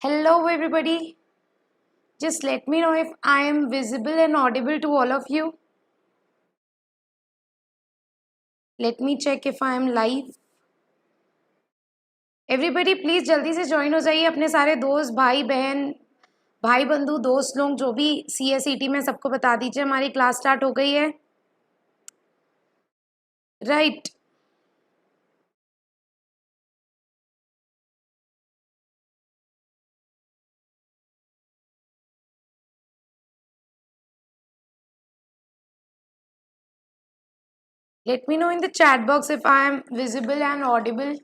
Hello, everybody. Just let me know if I am visible and audible to all of you. Let me check if I am live. Everybody, please जल्दी से join हो जाइए. अपने सारे दोस्त, भाई बहन, भाई बंधु, दोस्त लोग जो भी CSET में सबको बता दीजिए हमारी क्लास स्टार्ट हो गई है. Right. Let me know in the chat box if I am visible and audible.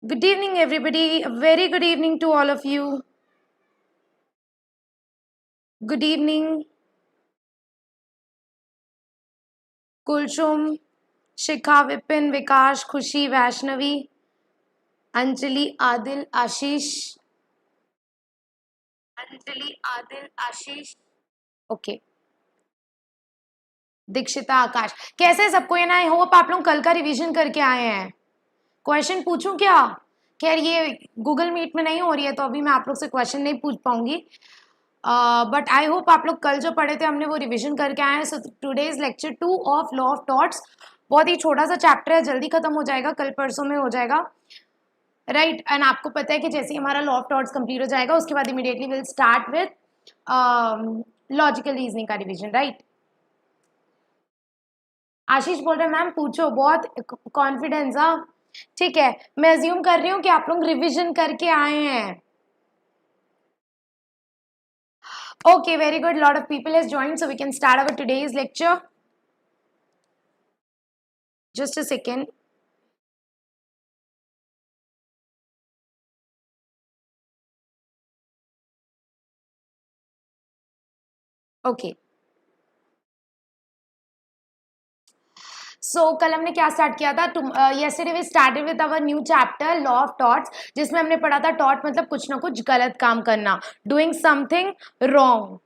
Good evening, everybody. A very good evening to all of you. Good evening. Kulshum, Shikha, Vipin, Vikash, Khushi, Vaishnavi, Anjali, Adil, Ashish. Anjali Adil Ashish. Okay. Dikshita Akash. कैसे सबको? ये ना, आई hope आप लोग कल का revision करके आए हैं. क्वेश्चन पूछूं क्या? खैर ये गूगल मीट में नहीं हो रही है तो अभी मैं आप लोग से क्वेश्चन नहीं पूछ पाऊंगी. बट आई होप आप लोग कल जो पढ़े थे हमने वो रिवीजन करके आए हैं. So today is lecture 2 of law of thoughts. बहुत ही छोटा सा चैप्टर है, जल्दी खत्म हो जाएगा, कल परसों में हो जाएगा. राइट. एंड आपको पता है कि जैसे ही हमारा लॉ ऑफ थॉट्स कंप्लीट हो जाएगा उसके बाद immediately will start with logical reasoning का रिवीजन. राइट. आशीष बोल रहे हैं मैम पूछो. बहुत कॉन्फिडेंस. हाँ ठीक है, मैं अज्यूम कर रही हूँ कि आप लोग रिवीजन करके आए हैं. Okay, very good. Lot of people has joined so we can start our today's lecture. Just a second. Okay. So कल हमने क्या स्टार्ट किया था? Yesterday we started with our new chapter law of torts, जिसमें हमने पढ़ा था thought मतलब कुछ ना कुछ गलत काम करना, डूइंग समथिंग रॉन्ग.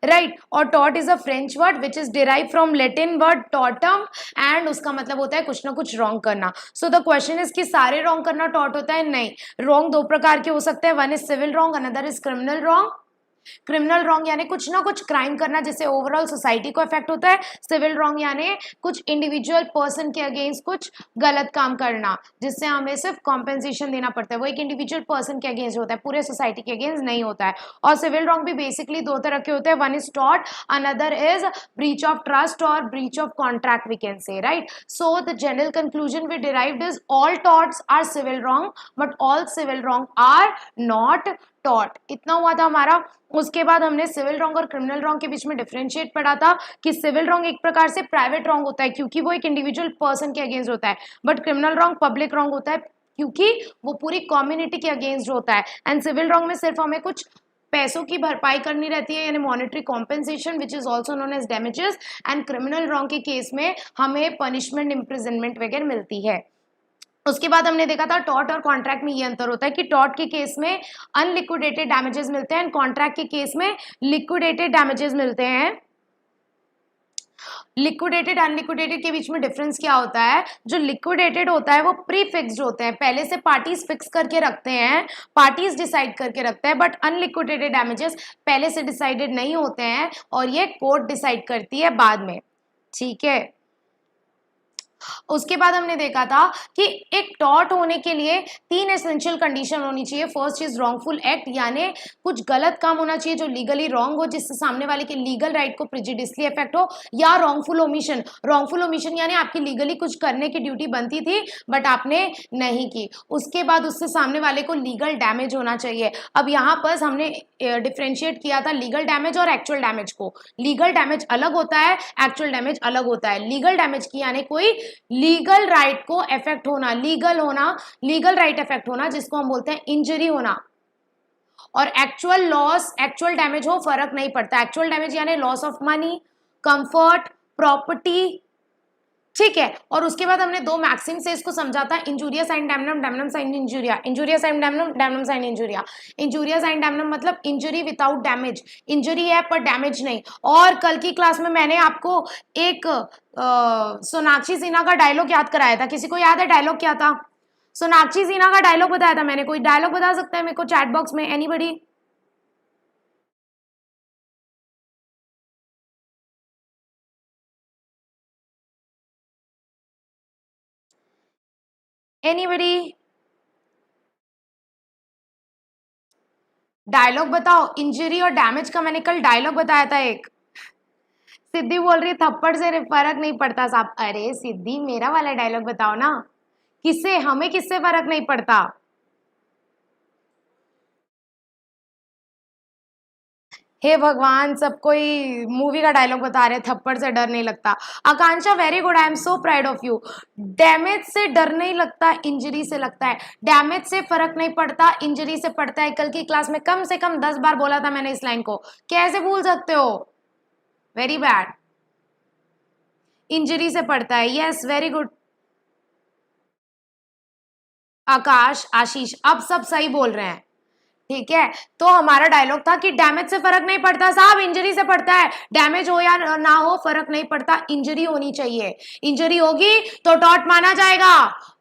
राइट. और taught is a French word which is derive from Latin word Tatum and उसका मतलब होता है कुछ ना कुछ रॉन्ग करना. सो द क्वेश्चन इज कि सारे रॉन्ग करना टॉट होता है? नहीं. रॉन्ग दो प्रकार के हो सकते हैं. One is civil wrong, another is criminal wrong. Criminal wrong यानी कुछ ना कुछ क्राइम करना जिससे ओवरऑल सोसाइटी को इफेक्ट होता है. सिविल रॉन्ग यानी कुछ इंडिविजुअल पर्सन के अगेंस्ट कुछ गलत काम करना जिससे हमें सिर्फ कॉम्पेंसेशन देना पड़ता है. वो एक इंडिविजुअल पर्सन के अगेंस्ट होता है, पूरे सोसाइटी के अगेंस्ट नहीं होता है. और सिविल रॉन्ग भी बेसिकली दो तरह के होते हैं. वन इज टॉट, another is breach of trust और breach of contract we can say. Right. So the general conclusion we derived is all torts are civil wrong but all civil wrong are not टॉट. इतना हुआ था हमारा. उसके बाद हमने सिविल रॉन्ग और क्रिमिनल रॉन्ग के बीच में डिफरेंशिएट पढ़ा था कि सिविल रॉन्ग एक प्रकार से प्राइवेट रॉन्ग होता है क्योंकि वो एक इंडिविजुअल पर्सन के अगेंस्ट होता है, but criminal wrong public wrong होता है क्योंकि वो पूरी कम्युनिटी के अगेंस्ट होता है. एंड सिविल रॉन्ग में सिर्फ हमें कुछ पैसों की भरपाई करनी रहती है यानी monetary compensation which is also known as damages. And criminal wrong के केस में हमें पनिशमेंट, इम्प्रिजनमेंट वगैरह मिलती है. उसके बाद हमने देखा था टॉट और कॉन्ट्रैक्ट में ये अंतर होता है कि टॉट के केस में अनलिक्विडेटेड डैमेजेस मिलते हैं एंड कॉन्ट्रैक्ट के केस में लिक्विडेटेड डैमेजेस मिलते हैं. लिक्विडेटेड अनलिक्विडेटेड के बीच में डिफरेंस क्या होता है? जो लिक्विडेटेड होता है वो प्री फिक्स्ड होते हैं, पहले से पार्टीज फिक्स करके रखते हैं, पार्टीज डिसाइड करके रखते हैं. बट अनलिक्विडेटेड डैमेजेस पहले से डिसाइडेड नहीं होते हैं और ये कोर्ट डिसाइड करती है बाद में. ठीक है. उसके बाद हमने देखा था कि एक टॉर्ट होने के लिए 3 एसेंशियल कंडीशन होनी चाहिए. फर्स्ट इज रॉन्गफुल एक्ट यानी कुछ गलत काम होना चाहिए जो लीगली रॉन्ग हो जिससे सामने वाले के लीगल राइट को प्रेजुडिशली इफेक्ट हो, या रॉन्गफुल ओमिशन. रॉन्गफुल ओमिशन यानी आपकी लीगली कुछ करने की ड्यूटी बनती थी बट आपने नहीं की. उसके बाद उससे सामने वाले को लीगल डैमेज होना चाहिए. अब यहाँ पर हमने डिफ्रेंशिएट किया था लीगल डैमेज और एक्चुअल डैमेज को. लीगल डैमेज अलग होता है, एक्चुअल डैमेज अलग होता है. लीगल डैमेज की यानी कोई लीगल राइट को इफेक्ट होना, लीगल होना, लीगल राइट इफेक्ट होना जिसको हम बोलते हैं इंजरी होना. और एक्चुअल लॉस, एक्चुअल डैमेज हो फर्क नहीं पड़ता. एक्चुअल डैमेज यानी loss of money, comfort, property, ठीक है। और उसके बाद हमने दो मैक्सिम से इसको समझा था, injuria sine damnum, damnum sine injuria, injuria sine damnum, damnum sine injuria. Injuria sine damnum मतलब इंजरी विदाउट डैमेज, इंजरी है पर डैमेज नहीं। और कल की क्लास में मैंने आपको एक सोनाक्षी सिन्हा का डायलॉग याद कराया था, किसी को याद है डायलॉग क्या था? सोनाक्षी सिन्हा का डायलॉग बताया था मैंने, कोई डायलॉग बता सकता है मेरे को चैट बॉक्स में, एनीबडी? एनीबडी डायलॉग बताओ, इंजरी और डैमेज का मैंने कल डायलॉग बताया था एक। सिद्धि बोल रही है थप्पड़ से फर्क नहीं पड़ता साहब। अरे सिद्धि मेरा वाला डायलॉग बताओ ना, किससे, हमें किससे फर्क नहीं पड़ता? हे भगवान, सब कोई मूवी का डायलॉग बता रहे, थप्पड़ से डर नहीं लगता। Akanksha very good, I am so proud of you. Damage से डर नहीं लगता, इंजरी से लगता है। डैमेज से फर्क नहीं पड़ता, इंजरी से पड़ता है। कल की क्लास में कम से कम 10 बार बोला था मैंने इस लाइन को, कैसे भूल सकते हो? Very bad. इंजरी से पड़ता है, यस वेरी गुड। आकाश, आशीष, अब सब सही बोल रहे हैं। ठीक है, तो हमारा डायलॉग था कि डैमेज से फर्क नहीं पड़ता साहब, इंजरी से पड़ता है। डैमेज हो या ना हो फर्क नहीं पड़ता, इंजरी होनी चाहिए। इंजरी होगी तो डॉट माना जाएगा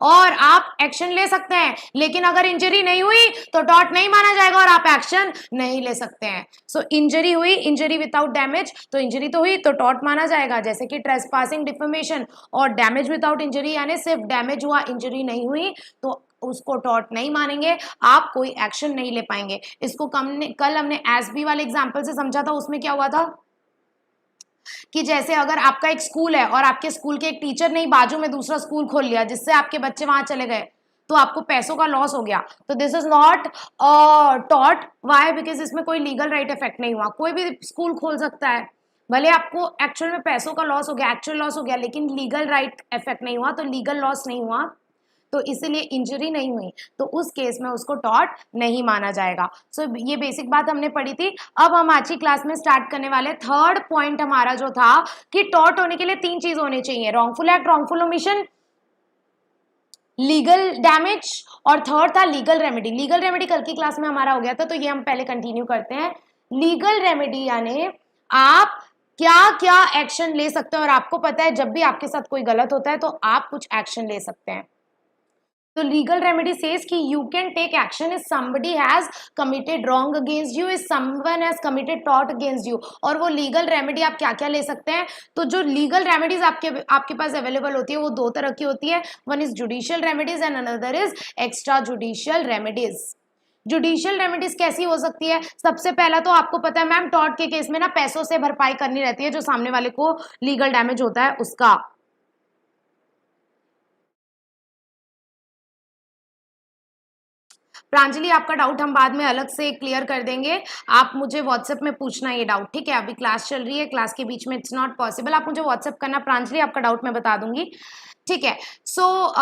और आप एक्शन ले सकते हैं, लेकिन अगर इंजरी नहीं हुई तो डॉट नहीं माना जाएगा और आप एक्शन नहीं ले सकते हैं। सो इंजरी हुई, इंजरी विदाउट डैमेज, तो इंजरी तो हुई तो डॉट माना जाएगा, जैसे कि ट्रेसपासिंग, डिफेमेशन। और डैमेज विदाउट इंजरी यानी सिर्फ डैमेज हुआ, इंजरी नहीं हुई, तो उसको टॉट नहीं मानेंगे, आप कोई एक्शन नहीं ले पाएंगे। इसको कल हमने एसबी वाले एग्जांपल से समझा था। उसमें क्या हुआ था कि जैसे अगर आपका एक स्कूल है और आपके स्कूल के एक टीचर ने बाजू में दूसरा स्कूल खोल लिया, जिससे आपके बच्चे वहां चले गए, तो आपको पैसों का लॉस हो गया, तो दिस इज नॉट टॉट। वाई? बिकॉज इसमें कोई लीगल राइट इफेक्ट नहीं हुआ। कोई भी स्कूल खोल सकता है, भले आपको एक्चुअल में पैसों का लॉस हो गया, एक्चुअल लॉस हो गया, लेकिन लीगल राइट इफेक्ट नहीं हुआ, तो लीगल लॉस नहीं हुआ, तो इसीलिए इंजरी नहीं हुई, तो उस केस में उसको टॉट नहीं माना जाएगा। सो ये बेसिक बात हमने पढ़ी थी। अब हम आज की क्लास में स्टार्ट करने वाले थर्ड पॉइंट हमारा जो था कि टॉट होने के लिए तीन चीज होनी चाहिए, wrongful act, wrongful omission, legal damage, और थर्ड था लीगल रेमेडी। लीगल रेमेडी कल की क्लास में हमारा हो गया था, तो ये हम पहले कंटिन्यू करते हैं। लीगल रेमेडी यानी आप क्या क्या एक्शन ले सकते हैं, और आपको पता है जब भी आपके साथ कोई गलत होता है तो आप कुछ एक्शन ले सकते हैं। तो लीगल रेमेडी सेज कि you can take action if somebody has committed wrong against you, if someone has committed tort against you। और वो लीगल रेमेडी आप क्या क्या ले सकते हैं? तो जो लीगल रेमेडीज आपके पास अवेलेबल होती है वो दो तरह की होती है, one is judicial remedies and another is extra judicial remedies. Judicial remedies कैसी हो सकती है? सबसे पहला तो आपको पता है मैम, टॉर्ट के केस में ना पैसों से भरपाई करनी रहती है जो सामने वाले को लीगल डैमेज होता है उसका। प्रांजलि, आपका डाउट हम बाद में अलग से क्लियर कर देंगे, आप मुझे व्हाट्सएप में पूछना ये डाउट, ठीक है? अभी क्लास चल रही है, क्लास के बीच में इट्स नॉट पॉसिबल, आप मुझे व्हाट्सएप करना प्रांजलि, आपका डाउट मैं बता दूंगी, ठीक है? सो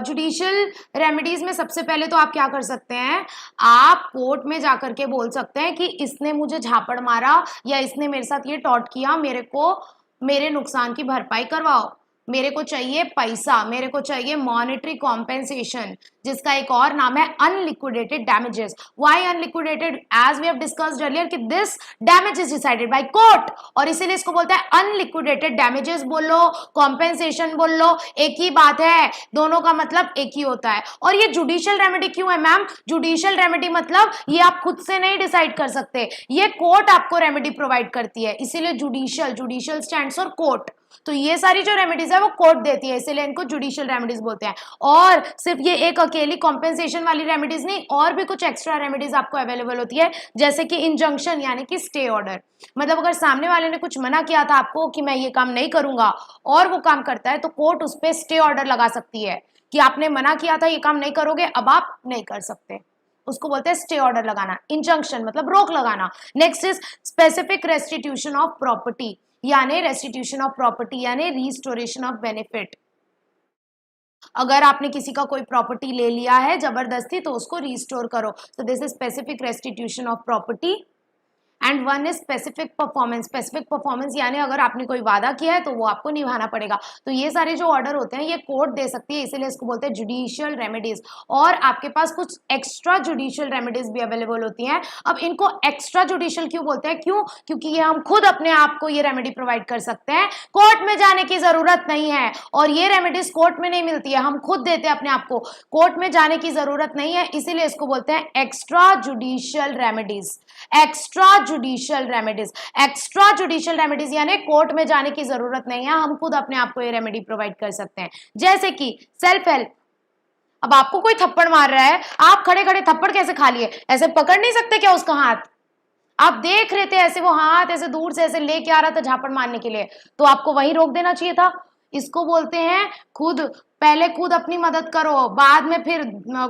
जुडिशियल रेमेडीज में सबसे पहले तो आप क्या कर सकते हैं, आप कोर्ट में जाकर के बोल सकते हैं कि इसने मुझे झापड़ मारा या इसने मेरे साथ ये टॉट किया, मेरे को मेरे नुकसान की भरपाई करवाओ, मेरे को चाहिए पैसा, मेरे को चाहिए मॉनेटरी कॉम्पेंसेशन, जिसका एक और नाम है unliquidated damages. Why unliquidated? As we have discussed earlier कि this damage is decided by court, और इसीलिए इसको बोलते हैं अनलिक्विडेटेड डैमेजेस। बोल लो, कॉम्पेंसेशन बोल लो, एक ही बात है, दोनों का मतलब एक ही होता है। और ये जुडिशियल रेमेडी क्यों है मैम? जुडिशियल रेमेडी मतलब ये आप खुद से नहीं डिसाइड कर सकते, ये कोर्ट आपको रेमेडी प्रोवाइड करती है, इसीलिए judicial, judicial stands for court. तो ये सारी जो रेमेडीज है वो कोर्ट देती है, इसीलिए इनको जुडिशियल रेमेडीज बोलते हैं। और सिर्फ ये एक अकेली कॉम्पेंसेशन वाली रेमेडीज नहीं, और भी कुछ एक्स्ट्रा रेमेडीज आपको अवेलेबल होती है, जैसे कि इंजंक्शन यानी कि स्टे ऑर्डर। मतलब अगर सामने वाले ने कुछ मना किया था आपको कि मैं ये काम नहीं करूंगा और वो काम करता है, तो कोर्ट उस पर स्टे ऑर्डर लगा सकती है कि आपने मना किया था, ये काम नहीं करोगे, अब आप नहीं कर सकते, उसको बोलते हैं स्टे ऑर्डर लगाना। इंजंक्शन मतलब रोक लगाना। Next is specific restitution of property, यानी रेस्टिट्यूशन ऑफ प्रॉपर्टी यानी रिस्टोरेशन ऑफ बेनिफिट। अगर आपने किसी का कोई प्रॉपर्टी ले लिया है जबरदस्ती, तो उसको रिस्टोर करो, तो this is specific restitution of property. And one is specific performance. Specific performance यानी अगर आपने कोई वादा किया है तो वो आपको निभाना पड़ेगा। तो ये सारे जो ऑर्डर होते हैं ये कोर्ट दे सकती है, इसीलिए इसको बोलते हैं जुडिशियल रेमेडीज। और आपके पास कुछ एक्स्ट्रा जुडिशियल रेमेडीज भी अवेलेबल होती हैं। अब इनको एक्स्ट्रा जुडिशियल क्यों बोलते हैं? क्यों? क्योंकि ये हम खुद अपने आप को ये रेमेडी प्रोवाइड कर सकते हैं, कोर्ट में जाने की जरूरत नहीं है। और ये रेमेडीज कोर्ट में नहीं मिलती है, हम खुद देते हैं अपने आप को, कोर्ट में जाने की जरूरत नहीं है, इसीलिए इसको बोलते हैं extra judicial remedies. Extra judicial remedies, extra judicial remedies यानी कोर्ट में जाने की जरूरत नहीं है, हम खुद अपने आप को ये रेमेडी प्रोवाइड कर सकते हैं। जैसे कि सेल्फ हेल्प। अब आपको कोई थप्पड़ मार रहा है, आप खड़े खड़े थप्पड़ कैसे खा लिए? ऐसे पकड़ नहीं सकते क्या उसका हाथ? आप देख रहे थे ऐसे वो हाथ ऐसे दूर से ऐसे लेके आ रहा था झापड़ मारने के लिए, तो आपको वहीं रोक देना चाहिए था। इसको बोलते हैं खुद, पहले खुद अपनी मदद करो, बाद में फिर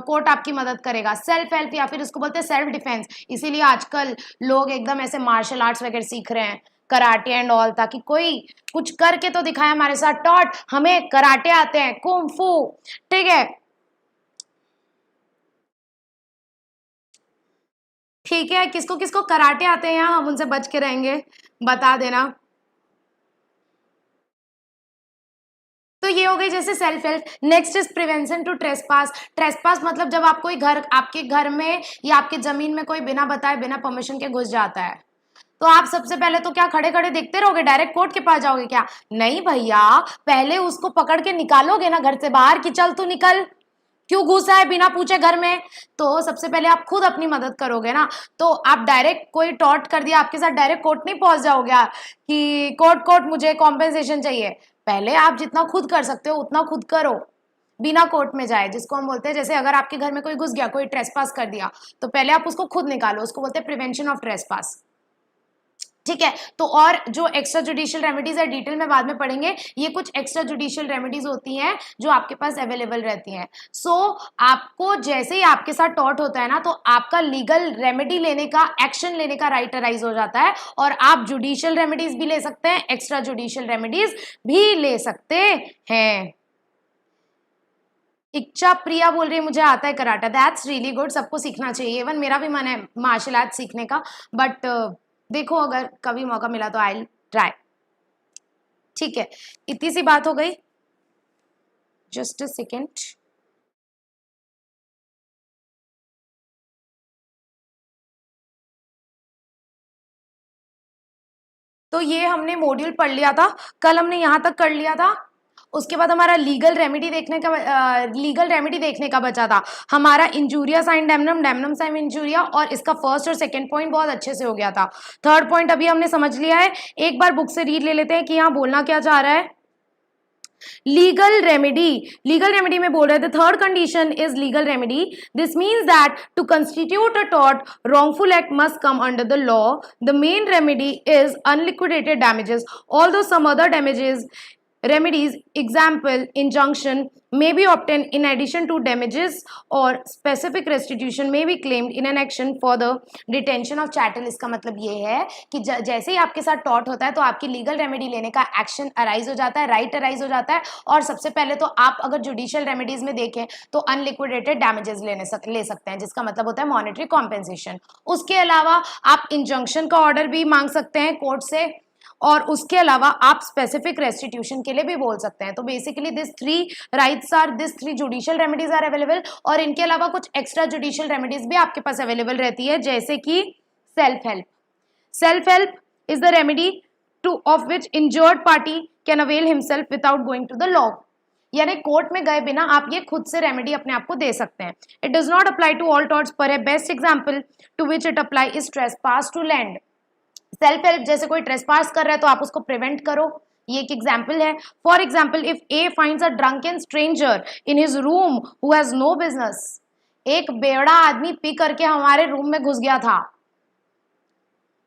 कोर्ट आपकी मदद करेगा। सेल्फ हेल्प या फिर इसको बोलते हैं सेल्फ डिफेंस। इसीलिए आजकल लोग एकदम ऐसे मार्शल आर्ट्स वगैरह सीख रहे हैं, कराटे एंड ऑल, ताकि कोई कुछ करके तो दिखाए हमारे साथ। टॉट, हमें कराटे आते हैं, कुंफू, ठीक है, ठीक है। किसको किसको कराटे आते हैं यहाँ, हम उनसे बच के रहेंगे, बता देना। तो ये हो गई जैसे self help. Next is prevention to trespass. Trespass मतलब जब आप कोई घर, आपके घर में या आपकी जमीन में कोई बिना बताए बिना परमिशन के घुस जाता है, तो आप सबसे पहले तो क्या खड़े खड़े देखते रहोगे, डायरेक्ट कोर्ट के पास जाओगे क्या? नहीं भैया, पहले उसको पकड़ के निकालोगे ना घर से बाहर कि चल तू निकल, क्यों घुसा है बिना पूछे घर में? तो सबसे पहले आप खुद अपनी मदद करोगे ना। तो आप डायरेक्ट कोई टॉर्ट कर दिया आपके साथ, डायरेक्ट कोर्ट नहीं पहुंच जाओगे कि कोर्ट कोर्ट मुझे कॉम्पेंसेशन चाहिए। पहले आप जितना खुद कर सकते हो उतना खुद करो, बिना कोर्ट में जाए, जिसको हम बोलते हैं, जैसे अगर आपके घर में कोई घुस गया, कोई ट्रेसपास कर दिया, तो पहले आप उसको खुद निकालो, उसको बोलते हैं प्रिवेंशन ऑफ ट्रेसपास, ठीक है। तो और जो एक्स्ट्रा जुडिशियल रेमेडीज है डिटेल में बाद में पढ़ेंगे। ये कुछ एक्स्ट्रा जुडिशियल रेमेडीज होती हैं जो आपके पास अवेलेबल रहती हैं। सो आपको जैसे ही आपके साथ टॉर्ट होता है ना, तो आपका लीगल रेमेडी लेने का, एक्शन लेने का राइट अराइज हो जाता है, और आप जुडिशियल रेमेडीज भी ले सकते हैं, एक्स्ट्रा जुडिशियल रेमेडीज भी ले सकते हैं। इच्छा प्रिया बोल रही है मुझे आता है कराटा, दैट्स रियली गुड, सबको सीखना चाहिए। इवन मेरा भी मन है मार्शल आर्ट सीखने का, बट देखो अगर कभी मौका मिला तो आई ट्राई, ठीक है। इतनी सी बात हो गई, जस्ट अ सेकेंड। तो ये हमने मॉड्यूल पढ़ लिया था, कल हमने यहाँ तक कर लिया था। उसके बाद हमारा लीगल रेमेडी देखने का बचा था हमारा इंजूरिया साइन डेमनम, डेमनम साइन इंजूरिया, और इसका फर्स्ट और सेकंड पॉइंट बहुत अच्छे से हो गया था। थर्ड पॉइंट अभी हमने समझ लिया है। एक बार बुक से रीड ले लेते हैं कि यहाँ बोलना क्या चाह रहा है। लीगल रेमेडी में बोल रहे थे third condition is legal remedy. This means that to constitute a tort wrongful act must come under the law. The main remedy is unliquidated damages, although some other damages remedies, example injunction, may be obtained in addition to damages, or specific restitution may be claimed in an action for the detention of chattel। इसका मतलब ये है कि जैसे ही आपके साथ tort होता है तो आपकी लीगल रेमेडी लेने का एक्शन अराइज हो जाता है, राइट अराइज हो जाता है। और सबसे पहले तो आप अगर जुडिशियल रेमेडीज में देखें तो अनलिक्विडेटेड डैमेजेस ले सकते हैं, जिसका मतलब होता है मॉनेटरी कॉम्पेंसेशन। उसके अलावा आप इंजंक्शन का ऑर्डर भी मांग सकते हैं कोर्ट से, और उसके अलावा आप स्पेसिफिक रेस्टिट्यूशन के लिए भी बोल सकते हैं। तो basically this three judicial remedies are available, और इनके अलावा कुछ एक्स्ट्रा जुडिशियल रेमेडीज भी आपके पास अवेलेबल रहती है, जैसे कि self help is the remedy to of which injured party can avail himself without going to the law. यानी कोर्ट में गए बिना आप ये खुद से रेमेडी अपने आप को दे सकते हैं। It does not apply to all torts, पर a best example to which it apply is trespass to land. Self help, जैसे कोई ट्रेसपास कर रहा है तो आप उसको प्रिवेंट करो, ये एक एग्जाम्पल है। For example, if A finds a drunken stranger in his room who has no business, एक बेवड़ा आदमी पी करके हमारे रूम में घुस गया था,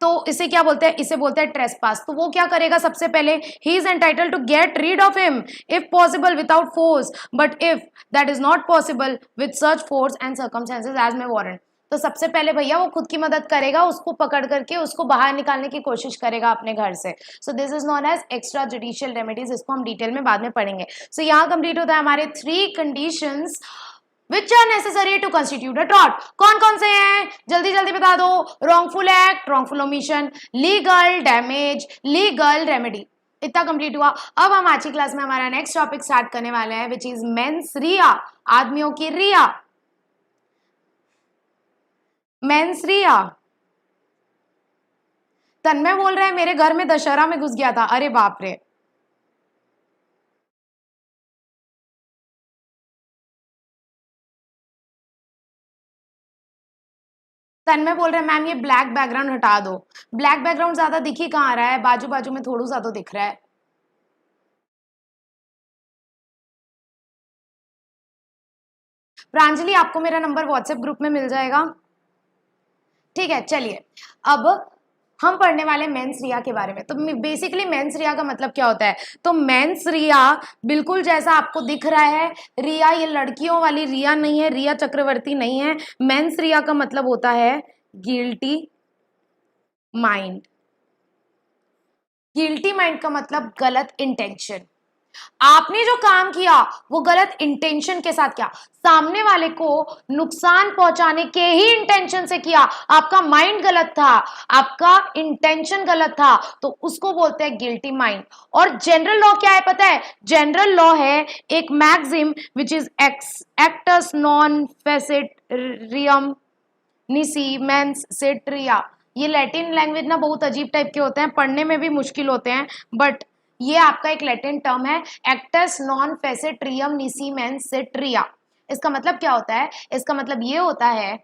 तो इसे क्या बोलते हैं? इसे बोलते हैं ट्रेसपास। तो वो क्या करेगा? सबसे पहले he is entitled to get rid off him if possible without force, but if that is not possible with such force and circumstances as may warrant. तो सबसे पहले भैया वो खुद की मदद करेगा, उसको पकड़ करके उसको बाहर निकालने की कोशिश करेगा अपने घर से। So this is known as extra judicial remedies, इसको हम डिटेल में बाद में पढ़ेंगे। सो यहाँ कंप्लीट होता है हमारे 3 conditions which are necessary to constitute a tort. कौन कौन से हैं, जल्दी जल्दी बता दो। Wrongful act, wrongful omission, legal damage, legal remedy. इतना कंप्लीट हुआ। अब हम आज की क्लास में हमारा नेक्स्ट टॉपिक स्टार्ट करने वाले हैं विच इज मेंस रिया, आदमियों की रिया। मेंस रिया। तन्मय बोल रहा है मेरे घर में दशहरा में घुस गया था। अरे बाप रे। तन्मय बोल रहे हैं मैम ये ब्लैक बैकग्राउंड हटा दो। ब्लैक बैकग्राउंड ज्यादा दिख ही कहाँ रहा है, बाजू बाजू में थोड़ा सा तो दिख रहा है। प्रांजलि आपको मेरा नंबर व्हाट्सएप ग्रुप में मिल जाएगा। ठीक है, चलिए अब हम पढ़ने वाले मेंस रिया के बारे में। तो बेसिकली मेंस रिया का मतलब क्या होता है, तो मेंस रिया बिल्कुल जैसा आपको दिख रहा है, रिया ये लड़कियों वाली रिया नहीं है, रिया चक्रवर्ती नहीं है। मेंस रिया का मतलब होता है गिल्टी माइंड। गिल्टी माइंड का मतलब गलत इंटेंशन। आपने जो काम किया वो गलत इंटेंशन के साथ किया, सामने वाले को नुकसान पहुंचाने के ही इंटेंशन से किया, आपका माइंड गलत था, आपका इंटेंशन गलत था, तो उसको बोलते हैं गिल्टी माइंड। और जनरल लॉ क्या है पता है, जनरल लॉ है एक maxim which is actus non facit reum nisi mens sit rea. ये लैटिन लैंग्वेज ना बहुत अजीब टाइप के होते हैं, पढ़ने में भी मुश्किल होते हैं, बट ये आपका एक लैटिन टर्म है, एक्टस नॉन फेसेट्रियम निसी मेंस सिट रिया। इसका मतलब क्या होता है, इसका मतलब ये होता है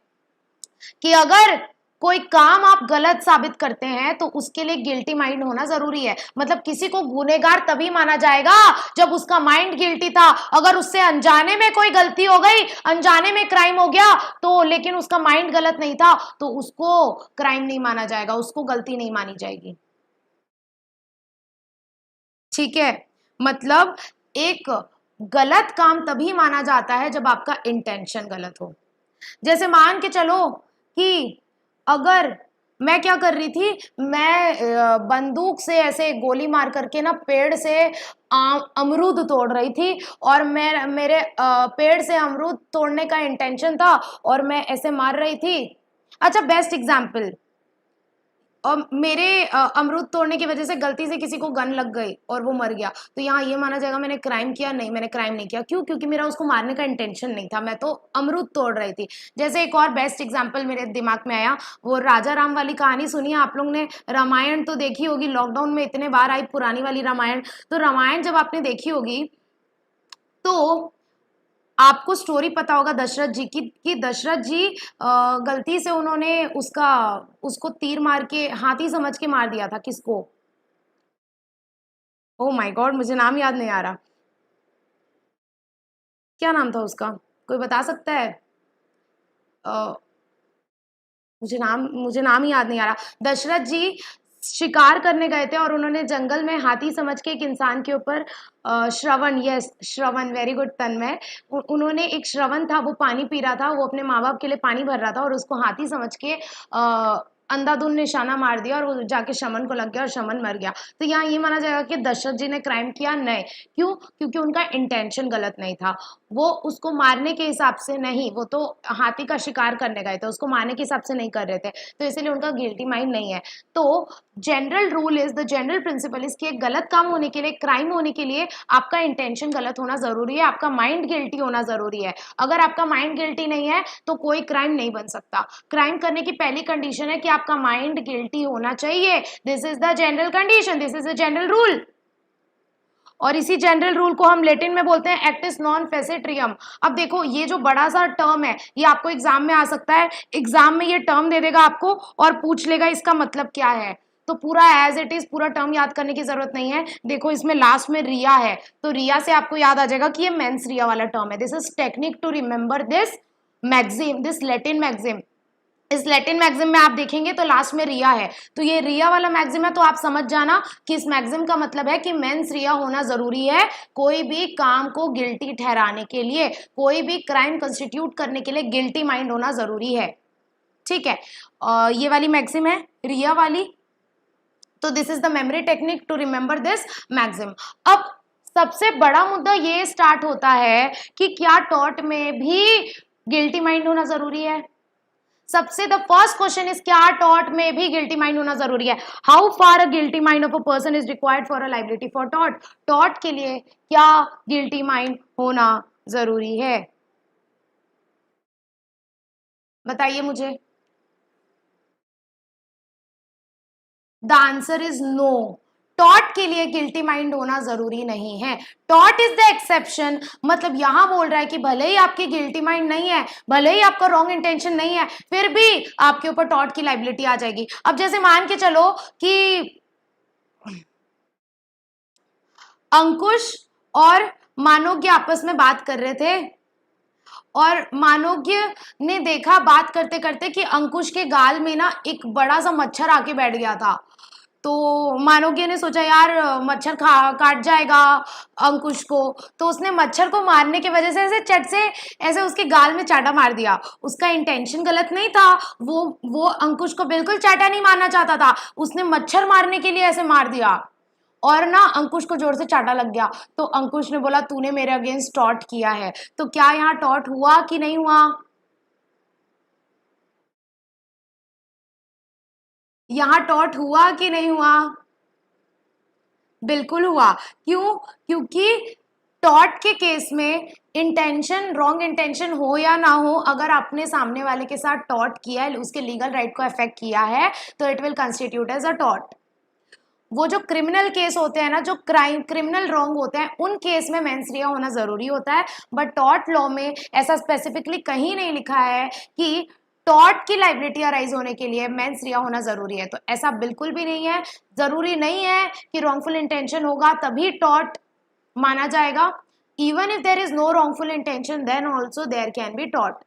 कि अगर कोई काम आप गलत साबित करते हैं तो उसके लिए गिल्टी माइंड होना जरूरी है। मतलब किसी को गुनहगार तभी माना जाएगा जब उसका माइंड गिल्टी था। अगर उससे अनजाने में कोई गलती हो गई, अनजाने में क्राइम हो गया तो, लेकिन उसका माइंड गलत नहीं था, तो उसको क्राइम नहीं माना जाएगा, उसको गलती नहीं मानी जाएगी। ठीक है, मतलब एक गलत काम तभी माना जाता है जब आपका इंटेंशन गलत हो। जैसे मान के चलो कि अगर मैं क्या कर रही थी, मैं बंदूक से ऐसे गोली मार करके ना पेड़ से अमरूद तोड़ रही थी, और मैं मेरे पेड़ से अमरूद तोड़ने का इंटेंशन था और मैं ऐसे मार रही थी। अच्छा बेस्ट एग्जाम्पल, और मेरे अमरूद तोड़ने की वजह से गलती से किसी को गन लग गई और वो मर गया, तो यहाँ ये माना जाएगा मैंने क्राइम किया? नहीं, मैंने क्राइम नहीं किया। क्यों? क्योंकि मेरा उसको मारने का इंटेंशन नहीं था, मैं तो अमरूद तोड़ रही थी। जैसे एक और बेस्ट एग्जांपल मेरे दिमाग में आया, वो राजा राम वाली कहानी सुनी है आप लोग ने? रामायण तो देखी होगी, लॉकडाउन में इतने बार आई पुरानी वाली रामायण। तो रामायण जब आपने देखी होगी तो आपको स्टोरी पता होगा दशरथ जी की, कि दशरथ जी गलती से उन्होंने उसको तीर मार के हाथी समझ के मार दिया था। किसको? ओह माय गॉड, मुझे नाम याद नहीं आ रहा। क्या नाम था उसका, कोई बता सकता है? अ, मुझे नाम ही याद नहीं आ रहा। दशरथ जी शिकार करने गए थे और उन्होंने जंगल में हाथी समझ के एक इंसान के ऊपर श्रवण, यस श्रवण, वेरी गुड तन्मय। उन्होंने एक श्रवण था, वो पानी पी रहा था, वो अपने माँ बाप के लिए पानी भर रहा था और उसको हाथी समझ के अंधाधुंध निशाना मार दिया और वो जाके शमन को लग गया और शमन मर गया। तो यहाँ ये माना जाएगा कि दशरथ जी ने क्राइम किया? नहीं। क्यों? क्योंकि उनका इंटेंशन गलत नहीं था, वो उसको मारने के हिसाब से नहीं, वो तो हाथी का शिकार करने गए थे, उसको मारने के हिसाब से नहीं कर रहे थे, तो इसलिए उनका गिल्टी माइंड नहीं है। तो general rule is, the general principle is कि एक गलत काम होने के लिए, क्राइम होने के लिए आपका इंटेंशन गलत होना जरूरी है, आपका माइंड गिल्टी होना जरूरी है। अगर आपका माइंड गिल्टी नहीं है तो कोई क्राइम नहीं बन सकता। क्राइम करने की पहली कंडीशन है कि आपका माइंड गिल्टी होना चाहिए। This is the general condition, this is the general rule. और इसी जनरल रूल को हम लैटिन में बोलते हैं एक्टिस नॉन फेसेट्रियम। अब देखो ये जो बड़ा सा टर्म है ये आपको एग्जाम में आ सकता है, एग्जाम में ये टर्म दे देगा आपको और पूछ लेगा इसका मतलब क्या है, तो पूरा एज इट इज पूरा टर्म याद करने की जरूरत नहीं है। देखो इसमें लास्ट में रिया है, तो रिया से आपको याद आ जाएगा कि ये मेंस रिया वाला टर्म है। This is technique to remember this maxim, this Latin maxim. इस लैटिन मैक्सिम में आप देखेंगे तो लास्ट में रिया है, तो ये रिया वाला मैक्सिम है, तो आप समझ जाना कि इस मैक्सिम का मतलब है कि मेंस रिया होना जरूरी है कोई भी काम को गिल्टी ठहराने के लिए, कोई भी क्राइम कंस्टिट्यूट करने के लिए गिल्टी माइंड होना जरूरी है। ठीक है, ये वाली मैक्सिम है रिया वाली, तो this is the memory technique to remember this maxim. अब सबसे बड़ा मुद्दा ये स्टार्ट होता है कि क्या टॉट में भी गिल्टी माइंड होना जरूरी है। सबसे द फर्स्ट क्वेश्चन इज क्या टॉट में भी गिल्टी माइंड होना जरूरी है। How far a guilty mind of a person is required for a liability for taught. Taught के लिए क्या गिल्टी माइंड होना जरूरी है, बताइए मुझे। The answer is no. टॉट के लिए गिल्टी माइंड होना जरूरी नहीं है। टॉट इज द एक्सेप्शन। मतलब यहां बोल रहा है कि भले ही आपकी गिल्टी माइंड नहीं है, भले ही आपका रॉन्ग इंटेंशन नहीं है, फिर भी आपके ऊपर टॉट की लाइबिलिटी आ जाएगी। अब जैसे मान के चलो कि अंकुश और मानोज्ञ आपस में बात कर रहे थे और मानोज्ञ ने देखा बात करते करते कि अंकुश के गाल में ना एक बड़ा सा मच्छर आके बैठ गया था। तो मानोज्ञ ने सोचा यार मच्छर खा काट जाएगा अंकुश को, तो उसने मच्छर को मारने की वजह से ऐसे चट से ऐसे उसके गाल में चाटा मार दिया। उसका इंटेंशन गलत नहीं था, वो अंकुश को बिल्कुल चाटा नहीं मारना चाहता था, उसने मच्छर मारने के लिए ऐसे मार दिया और ना अंकुश को जोर से चाटा लग गया। तो अंकुश ने बोला तूने मेरे अगेंस्ट टॉट किया है। तो क्या यहाँ टॉट हुआ कि नहीं हुआ? यहाँ टॉट हुआ कि नहीं हुआ? बिल्कुल हुआ। क्यों? क्योंकि टॉट के केस में इंटेंशन, रॉन्ग इंटेंशन हो या ना हो, अगर आपने सामने वाले के साथ टॉट किया है, उसके लीगल राइट को अफेक्ट किया है, तो it will constitute as a टॉट। वो जो क्रिमिनल केस होते हैं ना, जो क्रिमिनल रॉन्ग होते हैं, उन केस में मेंस रिया होना जरूरी होता है। बट टॉट लॉ में ऐसा स्पेसिफिकली कहीं नहीं लिखा है कि टॉट की लाइबिलिटी अराइज होने के लिए मेंस रिया होना जरूरी है। तो ऐसा बिल्कुल भी नहीं है। जरूरी नहीं है कि रॉन्गफुल इंटेंशन होगा तभी टॉट माना जाएगा। Even if there is no wrongful intention then also there can be टॉट।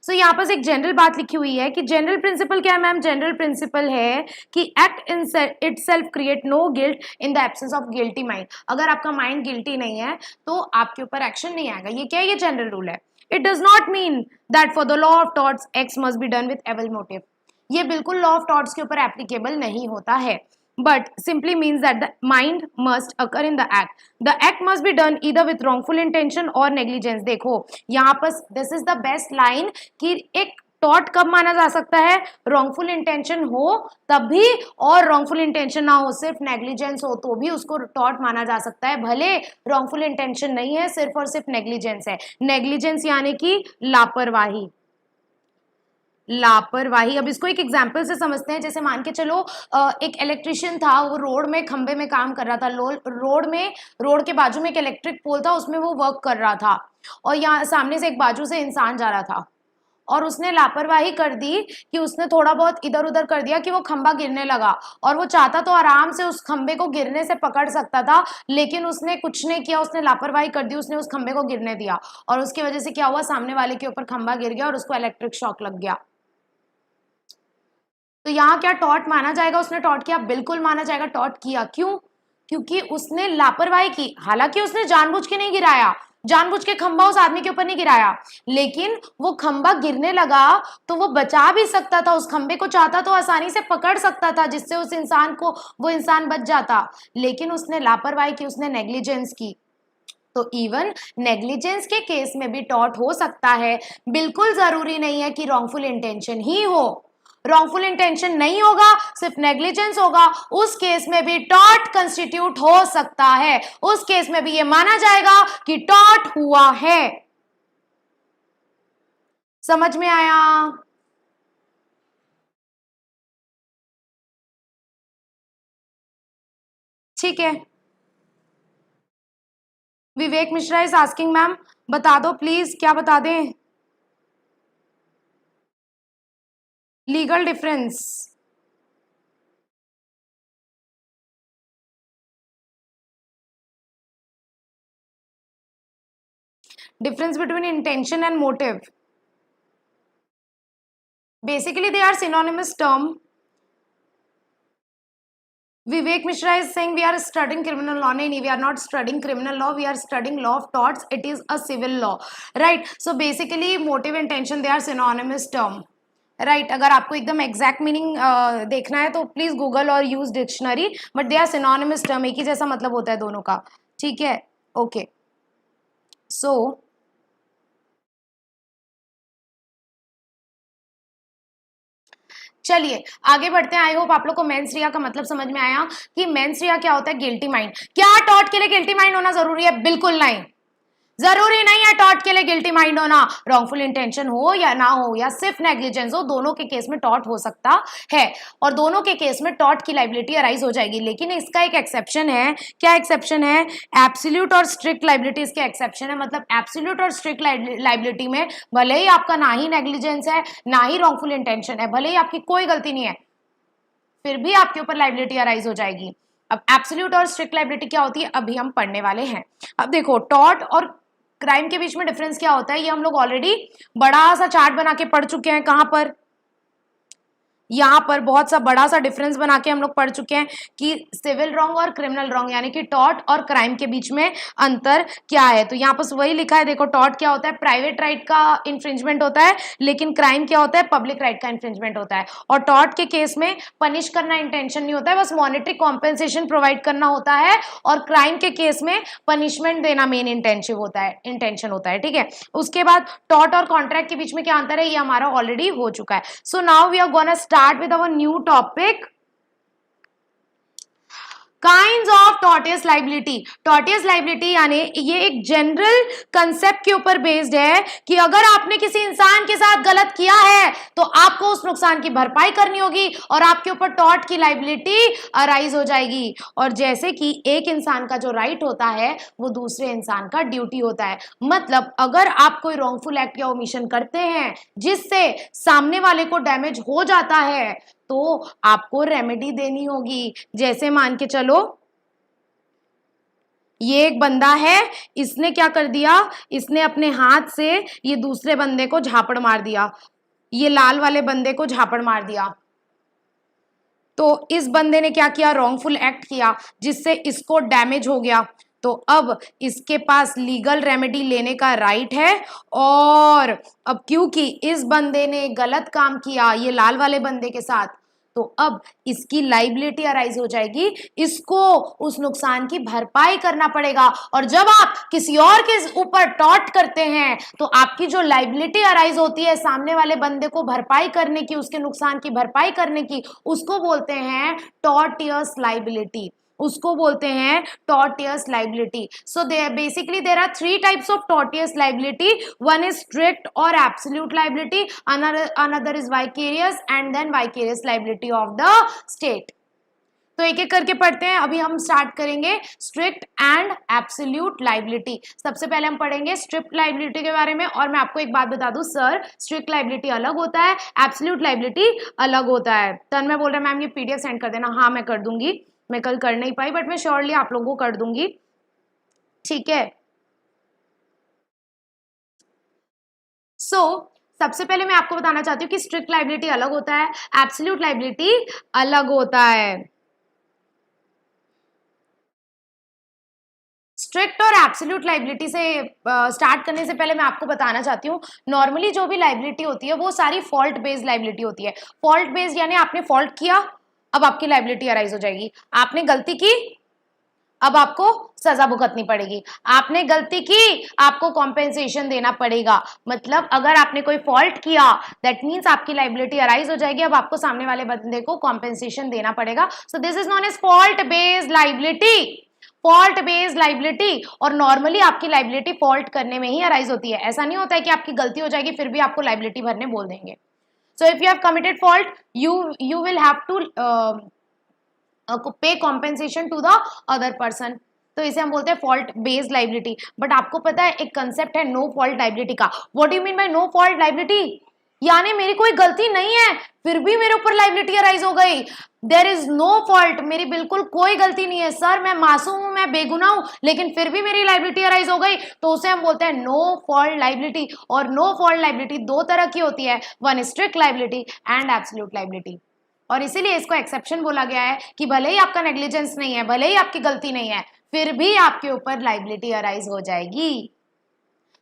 सो यहाँ पर एक जनरल बात लिखी हुई है कि जनरल प्रिंसिपल क्या है मैम? जनरल प्रिंसिपल है कि act in itself create no guilt in the absence of guilty mind. अगर आपका माइंड गिल्टी नहीं है तो आपके ऊपर एक्शन नहीं आएगा। ये क्या है? ये जनरल रूल है। It does not mean that for the law of torts X must be done with evil motive. ये बिल्कुल लॉ ऑफ टॉट्स के ऊपर एप्लीकेबल नहीं होता है, but simply means that the mind must occur in the act. The act must be done either with wrongful intention or negligence. देखो यहाँ पर this is the best line कि एक टॉट कब माना जा सकता है? रॉन्गफुल इंटेंशन हो तभी, और रॉन्गफुल इंटेंशन ना हो, सिर्फ नेग्लिजेंस हो तो भी उसको टॉट माना जा सकता है। भले रॉन्गफुल इंटेंशन नहीं है, सिर्फ और सिर्फ नेग्लिजेंस है। नेग्लिजेंस यानी कि लापरवाही। लापरवाही। अब इसको एक एग्जाम्पल से समझते हैं। जैसे मान के चलो एक इलेक्ट्रिशियन था, वो रोड में खंबे में काम कर रहा था। रोड के बाजू में एक इलेक्ट्रिक पोल था, उसमें वो वर्क कर रहा था और यहाँ सामने से एक बाजू से इंसान जा रहा था और उसने लापरवाही कर दी कि उसने थोड़ा बहुत इधर उधर कर दिया कि वो खंबा गिरने लगा। और वो चाहता तो आराम से उस खंबे को गिरने से पकड़ सकता था, लेकिन उसने कुछ नहीं किया, उसने लापरवाही कर दी, उसने उस खंबे को गिरने दिया और उसकी वजह से क्या हुआ? सामने वाले के ऊपर खंबा गिर गया और उसको इलेक्ट्रिक शॉक लग गया। तो यहाँ क्या टॉट माना जाएगा? उसने टॉट किया? बिल्कुल माना जाएगा। टॉट किया क्यों? क्योंकि उसने लापरवाही की। हालांकि उसने जानबूझ के नहीं गिराया, जानबूझ के खंबा उस आदमी के ऊपर नहीं गिराया, लेकिन वो खंबा गिरने लगा तो वो बचा भी सकता था। उस खंबे को चाहता तो आसानी से पकड़ सकता था, जिससे उस इंसान को, वो इंसान बच जाता, लेकिन उसने लापरवाही की, उसने नेग्लिजेंस की। तो इवन नेग्लिजेंस के केस में भी टॉट हो सकता है। बिल्कुल जरूरी नहीं है कि रॉन्गफुल इंटेंशन ही हो। रॉन्गफुल इंटेंशन नहीं होगा, सिर्फ नेग्लिजेंस होगा, उस केस में भी टॉट कंस्टिट्यूट हो सकता है। उस केस में भी ये माना जाएगा कि टॉट हुआ है। समझ में आया? ठीक है। विवेक मिश्रा इज आस्किंग मैम, बता दो प्लीज, क्या बता दें? Legal difference. Difference between intention and motive. Basically, they are synonymous term. Vivek Mishra is saying we are studying criminal law. No, we are not studying criminal law. We are studying law of torts. It is a civil law, right? So basically, motive, intention, they are synonymous term. Right अगर आपको एकदम exact meaning देखना है तो please Google और use dictionary, but they are synonymous term, एक ही जैसा मतलब होता है दोनों का। ठीक है, ओके। सो चलिए आगे बढ़ते हैं। आई होप आप लोग को मेंस रिया का मतलब समझ में आया कि मेंस रिया क्या होता है। Guilty mind. क्या टॉट के लिए गिल्टी माइंड होना जरूरी है? बिल्कुल नहीं, जरूरी नहीं है टॉट के लिए गिल्टी माइंड होना। रॉन्गफुल इंटेंशन हो या ना हो या सिर्फ नेग्लिजेंस हो, दोनों के केस में टॉट हो सकता है और दोनों के केस में टॉट की लाइबिलिटी अराइज हो जाएगी। लेकिन इसका एक एक्सेप्शन है। क्या एक्सेप्शन है? एब्सोल्यूट और स्ट्रिक्ट लाइबिलिटी इसके एक्सेप्शन है। मतलब एब्सोल्यूट और स्ट्रिक्ट लाइबिलिटी में भले ही आपका ना ही नेग्लिजेंस है ना ही रॉन्गफुल इंटेंशन है, भले ही आपकी कोई गलती नहीं है, फिर भी आपके ऊपर लाइबिलिटी अराइज हो जाएगी। अब एब्सोल्यूट और स्ट्रिक्ट लाइबिलिटी क्या होती है अभी हम पढ़ने वाले हैं। अब देखो टॉट और क्राइम के बीच में डिफरेंस क्या होता है, ये हम लोग ऑलरेडी बड़ा सा चार्ट बना के पढ़ चुके हैं। कहां पर? यहाँ पर बहुत सा बड़ा सा डिफरेंस बना के हम लोग पढ़ चुके हैं कि सिविल रॉन्ग और क्रिमिनल रॉन्ग यानी कि टॉट और क्राइम के बीच में अंतर क्या है। तो यहाँ पर वही लिखा है, देखो टॉट क्या होता है? प्राइवेट राइट का इंफ्रिंजमेंट होता है, लेकिन क्राइम क्या होता है? पब्लिक राइट का इंफ्रिंजमेंट होता है। और टॉट के केस में पनिश करना इंटेंशन नहीं होता है, बस मॉनेटरी कॉम्पेंसेशन प्रोवाइड करना होता है। और क्राइम के केस में पनिशमेंट देना मेन इंटेंशन होता है। ठीक है, उसके बाद टॉट और कॉन्ट्रैक्ट के बीच में क्या अंतर है ये हमारा ऑलरेडी हो चुका है। So now we are gonna start with our new topic, kinds of tortious liability. Tortious liability यानी ये एक जनरल कंसेप्ट के ऊपर बेस्ड है कि अगर आपने किसी इंसान के साथ गलत किया है तो आपको उस नुकसान की भरपाई करनी होगी और आपके ऊपर टॉर्ट की लाइबिलिटी अराइज हो जाएगी। और जैसे कि एक इंसान का जो राइट होता है वो दूसरे इंसान का ड्यूटी होता है। मतलब अगर आप कोई रॉन्गफुल एक्ट या ओमिशन करते हैं जिससे सामने वाले को डैमेज हो जाता है तो आपको रेमेडी देनी होगी। जैसे मान के चलो ये एक बंदा है, इसने क्या कर दिया, इसने अपने हाथ से ये दूसरे बंदे को झापड़ मार दिया, ये लाल वाले बंदे को झापड़ मार दिया। तो इस बंदे ने क्या किया? रॉन्गफुल एक्ट किया जिससे इसको डैमेज हो गया। तो अब इसके पास लीगल रेमेडी लेने का राइट है। और अब क्योंकि इस बंदे ने गलत काम किया ये लाल वाले बंदे के साथ, तो अब इसकी लाइबिलिटी अराइज हो जाएगी, इसको उस नुकसान की भरपाई करना पड़ेगा। और जब आप किसी और के ऊपर टॉर्ट करते हैं तो आपकी जो लाइबिलिटी अराइज होती है सामने वाले बंदे को भरपाई करने की, उसके नुकसान की भरपाई करने की, उसको बोलते हैं टॉर्टियस लाइबिलिटी। उसको बोलते हैं tortious liability. So there are three types of tortious liability. One is strict or absolute liability, another is vicarious, and then vicarious liability of the state. तो एक एक करके पढ़ते हैं। अभी हम स्टार्ट करेंगे स्ट्रिक्ट एंड एब्सोल्यूट लाइबिलिटी। सबसे पहले हम पढ़ेंगे स्ट्रिक्ट लाइबिलिटी के बारे में। और मैं आपको एक बात बता दूं सर, स्ट्रिक्ट लाइबिलिटी अलग होता है, एब्सोल्यूट लाइबिलिटी अलग होता है। तन्मय बोल रहा है मैम ये पीडीएफ सेंड कर देना। हाँ मैं कर दूंगी, मैं कल कर नहीं पाई बट मैं श्योरली आप लोगों को कर दूंगी। ठीक है, सबसे पहले मैं आपको बताना चाहती हूँ कि स्ट्रिक्ट लाइबिलिटी अलग होता है, एब्सोल्यूट लाइबिलिटी अलग होता है। स्ट्रिक्ट और एब्सोल्यूट लाइबिलिटी से स्टार्ट करने से पहले मैं आपको बताना चाहती हूँ, नॉर्मली जो भी लाइबिलिटी होती है वो सारी फॉल्ट बेस्ड लाइबिलिटी होती है। फॉल्ट बेस्ड यानी आपने फॉल्ट किया, अब आपकी लाइबिलिटी अराइज हो जाएगी। आपने गलती की, अब आपको सजा भुगतनी पड़ेगी। आपने गलती की, आपको कॉम्पेंसेशन देना पड़ेगा। मतलब अगर आपने कोई फॉल्ट किया दैट मीन्स आपकी लाइबिलिटी अराइज हो जाएगी, अब आपको सामने वाले बंदे को कॉम्पेंसेशन देना पड़ेगा। So this is known as fault based liability. Fault based liability. और नॉर्मली आपकी लाइबिलिटी फॉल्ट करने में ही अराइज होती है। ऐसा नहीं होता है कि आपकी गलती हो जाएगी फिर भी आपको लाइबिलिटी भरने बोल देंगे। So if you have committed fault you will have to pay compensation to the other person. तो इसे हम बोलते हैं फॉल्ट बेस्ड लाइबिलिटी। बट आपको पता है एक कंसेप्ट है नो फॉल्ट लाइबिलिटी का। What do you mean by no fault liability? यानी मेरी कोई गलती नहीं है फिर भी मेरे ऊपर लाइबिलिटी अराइज हो गई। देयर इज नो फॉल्ट, मेरी बिल्कुल कोई गलती नहीं है सर, मैं मासूम हूं, मैं बेगुनाह हूं, लेकिन फिर भी मेरी लाइबिलिटी अराइज हो गई, तो उसे हम बोलते हैं नो फॉल्ट लाइबिलिटी। और नो फॉल्ट लाइबिलिटी दो तरह की होती है, one strict liability and absolute liability. और इसीलिए इसको एक्सेप्शन बोला गया है कि भले ही आपका नेग्लिजेंस नहीं है, भले ही आपकी गलती नहीं है, फिर भी आपके ऊपर लाइबिलिटी अराइज हो जाएगी।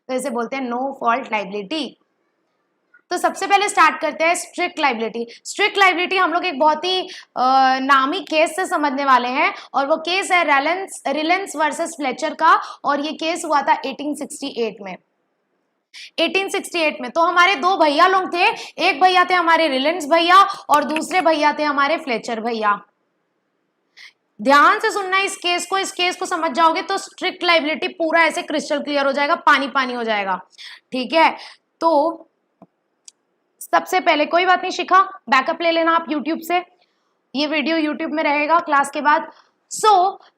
तो इसे बोलते हैं नो फॉल्ट लाइबिलिटी। तो सबसे पहले स्टार्ट करते हैं स्ट्रिक्ट लाइबिलिटी। स्ट्रिक्ट लाइबिलिटी हम लोग एक बहुत ही नामी केस से समझने वाले हैं, और वो केस है रिलायंस वर्सेस फ्लेचर का, और ये केस हुआ था 1868 में। 1868 में तो हमारे दो भैया लोग थे, एक भैया थे हमारे रिलायंस भैया और दूसरे भैया थे हमारे फ्लेचर भैया। ध्यान से सुनना इस केस को समझ जाओगे तो स्ट्रिक्ट लाइबिलिटी पूरा ऐसे क्रिस्टल क्लियर हो जाएगा, पानी पानी हो जाएगा। ठीक है, तो सबसे पहले कोई बात नहीं शिखा, बैकअप ले लेना आप यूट्यूब से, ये वीडियो यूट्यूब में रहेगा क्लास के बाद। So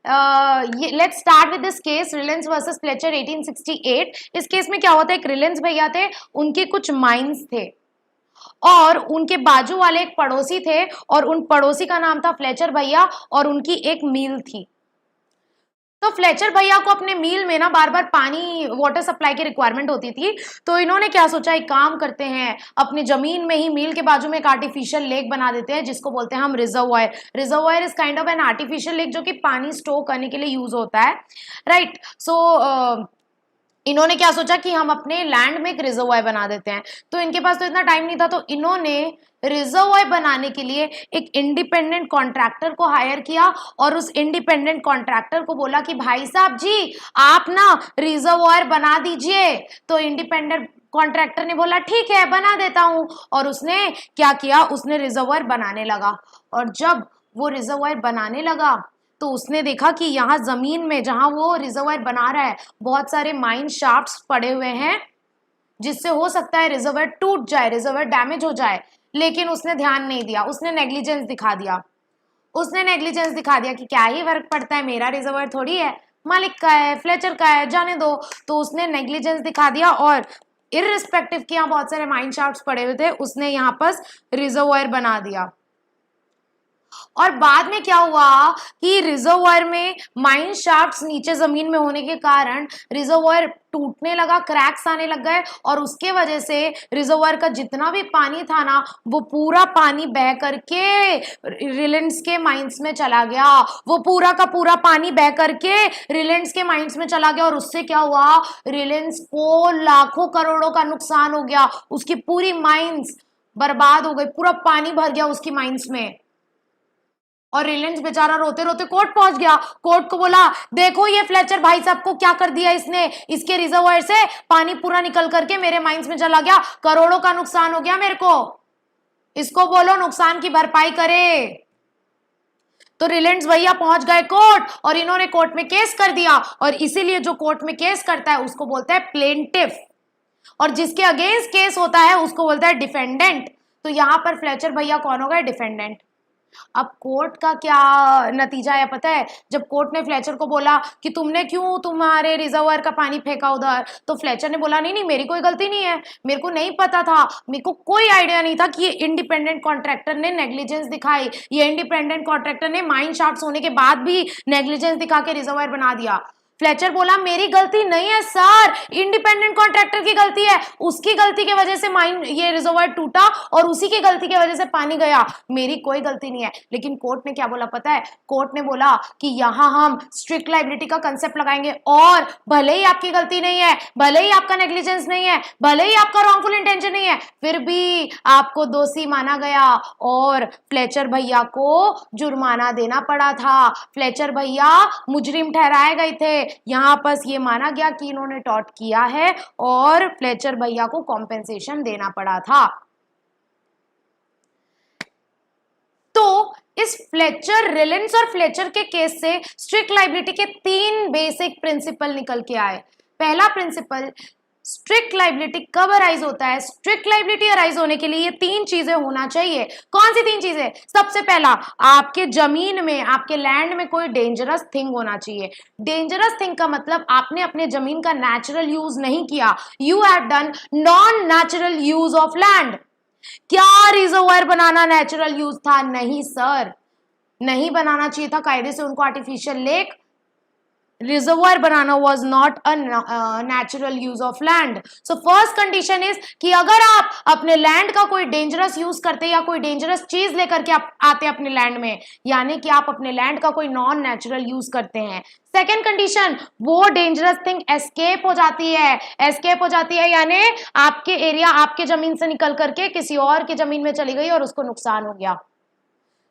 let's start with this case Reliance versus Fletcher 1868। इस केस में क्या होता है, एक रिलायंस भैया थे, उनके कुछ माइंस थे और उनके बाजू वाले एक पड़ोसी थे, और उन पड़ोसी का नाम था फ्लेचर भैया, और उनकी एक मील थी। तो फ्लेचर भैया को अपने मील में ना बार बार पानी वाटर सप्लाई की रिक्वायरमेंट होती थी, तो इन्होंने क्या सोचा, एक काम करते हैं, अपनी जमीन में ही मील के बाजू में एक आर्टिफिशियल लेक बना देते हैं, जिसको बोलते हैं हम reservoir. Reservoir is kind of an artificial lake जो कि पानी स्टोर करने के लिए यूज होता है, राइट। सो इन्होंने क्या सोचा कि हम अपने लैंड में एक रिजर्वायर बना देते हैं। तो इनके पास तो इतना टाइम नहीं था, तो इन्होंने रिजर्वायर बनाने के लिए एक इंडिपेंडेंट कॉन्ट्रैक्टर को हायर किया, और उस इंडिपेंडेंट कॉन्ट्रैक्टर को बोला कि भाई साहब जी आप ना रिजर्वायर बना दीजिए। तो इंडिपेंडेंट कॉन्ट्रैक्टर ने बोला ठीक है बना देता हूं, और उसने क्या किया, उसने रिजर्वायर बनाने लगा। और जब वो रिजर्वायर बनाने लगा तो उसने देखा कि यहाँ जमीन में जहां वो रिजर्वायर बना रहा है बहुत सारे माइन शाफ्ट्स पड़े हुए हैं, जिससे हो सकता है रिजर्वायर टूट जाए, रिजर्वायर डैमेज हो जाए। लेकिन उसने ध्यान नहीं दिया, उसने नेग्लिजेंस दिखा दिया। उसने नेग्लिजेंस दिखा दिया कि क्या ही फर्क पड़ता है, मेरा रिजर्वायर थोड़ी है, मालिक का है, फ्लेचर का है, जाने दो। तो उसने नेग्लिजेंस दिखा दिया, और इररिस्पेक्टिव कि यहाँ बहुत सारे माइन शाफ्ट्स पड़े हुए थे, उसने यहाँ पर रिजर्वायर बना दिया। और बाद में क्या हुआ कि रिजर्वायर में माइन शाफ्ट्स नीचे जमीन में होने के कारण रिजर्वायर टूटने लगा, क्रैक्स आने लग गए, और उसके वजह से रिजर्वायर का जितना भी पानी था ना वो पूरा पानी बह करके रिलायंस के माइंस में चला गया। वो पूरा का पूरा पानी बह करके रिलायंस के माइंस में चला गया, और उससे क्या हुआ, रिलायंस को लाखों करोड़ों का नुकसान हो गया, उसकी पूरी माइंस बर्बाद हो गई, पूरा पानी भर गया उसकी माइंस में। और रिलायंस बेचारा रोते रोते कोर्ट पहुंच गया, कोर्ट को बोला देखो ये फ्लेचर भाई साहब को क्या कर दिया इसने, इसके रिजर्वायर से पानी पूरा निकल करके मेरे माइंस में चला गया, करोड़ों का नुकसान हो गया मेरे को, इसको बोलो नुकसान की भरपाई करे। तो रिलायंस भैया पहुंच गए कोर्ट, और इन्होंने कोर्ट में केस कर दिया, और इसीलिए जो कोर्ट में केस करता है उसको बोलते हैं प्लेंटिफ, और जिसके अगेंस्ट केस होता है उसको बोलता है डिफेंडेंट। तो यहां पर फ्लेचर भैया कौन हो गए, डिफेंडेंट। अब कोर्ट का क्या नतीजा है पता है, जब कोर्ट ने फ्लेचर को बोला कि तुमने क्यों तुम्हारे रिजर्वायर का पानी फेंका उधर, तो फ्लेचर ने बोला नहीं नहीं मेरी कोई गलती नहीं है, मेरे को नहीं पता था, मेरे को कोई आइडिया नहीं था कि ये इंडिपेंडेंट कॉन्ट्रैक्टर ने नेग्लिजेंस दिखाई, ये इंडिपेंडेंट कॉन्ट्रैक्टर ने माइन शाफ्ट्स होने के बाद भी नेग्लिजेंस दिखा के रिजर्वायर बना दिया। फ्लेचर बोला मेरी गलती नहीं है सर, इंडिपेंडेंट कॉन्ट्रैक्टर की गलती है, उसकी गलती की वजह से माइन ये रिजर्वायर टूटा और उसी की गलती की वजह से पानी गया, मेरी कोई गलती नहीं है। लेकिन कोर्ट ने क्या बोला पता है, कोर्ट ने बोला कि यहां हम स्ट्रिक्ट लायबिलिटी का कंसेप्ट लगाएंगे, और भले ही आपकी गलती नहीं है, भले ही आपका नेग्लिजेंस नहीं है, भले ही आपका रॉन्गफुल इंटेंशन नहीं है, फिर भी आपको दोषी माना गया और फ्लेचर भैया को जुर्माना देना पड़ा था। फ्लेचर भैया मुजरिम ठहराए गए थे, यहां पर ये माना गया कि इन्होंने टॉर्ट किया है और फ्लेचर भैया को कॉम्पेंसेशन देना पड़ा था। तो इस फ्लेचर रिलायंस और फ्लेचर के केस से स्ट्रिक्ट लायबिलिटी के 3 बेसिक प्रिंसिपल निकल के आए। पहला प्रिंसिपल, स्ट्रिक्ट लायबिलिटी कब अराइज होता है, स्ट्रिक्ट लायबिलिटी अराइज होने के लिए ये 3 चीजें होना चाहिए। कौन सी 3 चीजें, सबसे पहला आपके जमीन में, आपके लैंड में कोई डेंजरस थिंग होना चाहिए। डेंजरस थिंग का मतलब आपने अपने जमीन का नेचुरल यूज नहीं किया, you have done non natural use of land. क्या रिजर्वायर बनाना नेचुरल यूज था, नहीं सर, नहीं बनाना चाहिए था, कायदे से उनको artificial lake reservoir banana was not a natural use of land. So first condition is कि अगर आप अपने लैंड का कोई डेंजरस यूज करते या कोई डेंजरस चीज लेकर के आप आते अपने लैंड में, यानी कि आप अपने लैंड का कोई नॉन नेचुरल यूज करते हैं. सेकेंड कंडीशन, वो डेंजरस थिंग एस्केप हो जाती है. एस्केप हो जाती है यानी आपके एरिया, आपके जमीन से निकल करके किसी और की जमीन में चली गई और उसको नुकसान हो गया.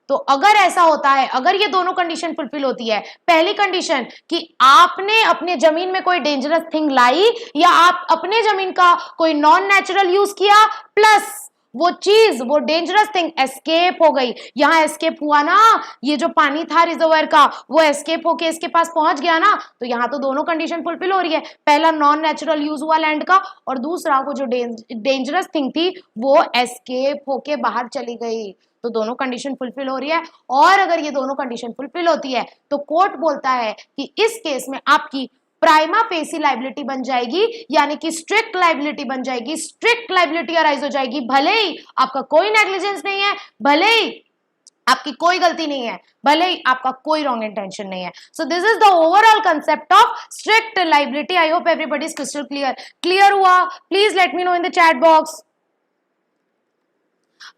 तो अगर ऐसा होता है, अगर ये दोनों कंडीशन फुलफिल होती है, पहली कंडीशन कि आपने अपने जमीन में कोई डेंजरस थिंग लाई या आप अपने जमीन का कोई नॉन नेचुरल यूज किया, प्लस वो चीज, वो डेंजरस थिंग एस्केप हो गई. यहां एस्केप हुआ ना, ये जो पानी था रिजर्वायर का वो एस्केप होके इसके पास पहुंच गया ना, तो यहां तो दोनों कंडीशन फुलफिल हो रही है. पहला नॉन नेचुरल यूज हुआ लैंड का, और दूसरा वो जो डेंजरस थिंग थी वो एस्केप होके बाहर चली गई. तो दोनों कंडीशन फुलफिल हो रही है. और अगर ये दोनों कंडीशन फुलफिल होती है तो कोर्ट बोलता है कि इस केस में आपकी प्राइमा फेसी लाइबिलिटी बन जाएगी, यानी कि स्ट्रिक्ट लाइबिलिटी बन जाएगी. स्ट्रिक्ट लाइबिलिटी अराइज हो जाएगी, भले ही आपका कोई नेग्लिजेंस नहीं है, भले ही आपकी कोई गलती नहीं है, भले ही आपका कोई रॉन्ग इंटेंशन नहीं है. So this is the overall concept of strict liability. I hope everybody is crystal clear. Clear हुआ? Please let me know in the chat box.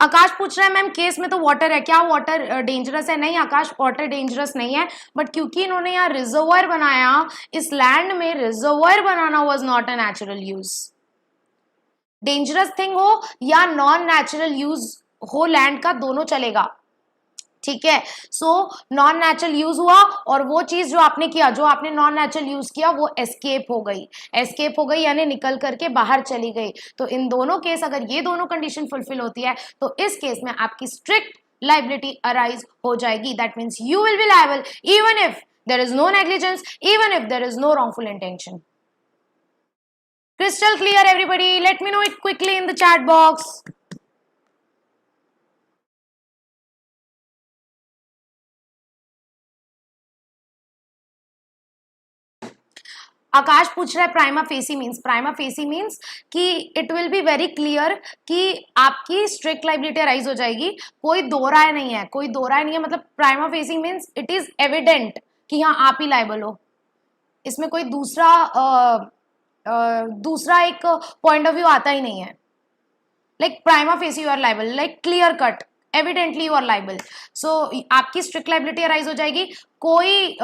Akash पूछ रहा है मैम केस में तो वाटर है, क्या वाटर डेंजरस है? नहीं आकाश, वाटर डेंजरस नहीं है, बट क्योंकि इन्होंने यहाँ रिजर्वायर बनाया, इस लैंड में reservoir banana was not a natural use. Dangerous thing हो या नॉन नेचुरल यूज हो लैंड का, दोनों चलेगा. ठीक है. सो नॉन नेचुरल यूज हुआ और वो चीज जो आपने किया, जो आपने नॉन नेचुरल यूज किया, वो एस्केप हो गई. एस्केप हो गई यानी निकल करके बाहर चली गई. तो इन दोनों केस, अगर ये दोनों कंडीशन फुलफिल होती है तो इस केस में आपकी स्ट्रिक्ट लाइबिलिटी अराइज हो जाएगी. That means you will be liable even if there is no negligence, even if there is no wrongful intention. Crystal clear everybody? Let me know it quickly in the chat box. Akash पूछ रहा है prima facie means. Prima facie means कि it will be very clear कि आपकी strict liability arise हो जाएगी. कोई दो राय नहीं है, कोई दो राय नहीं है. मतलब prima facie means it is evident कि हाँ आप ही लाइबल हो. इसमें कोई दूसरा एक पॉइंट ऑफ व्यू आता ही नहीं है. Like prima facie you are liable, like clear cut, evidently you are liable. So आपकी स्ट्रिक्ट लाइबिलिटी अराइज हो जाएगी. कोई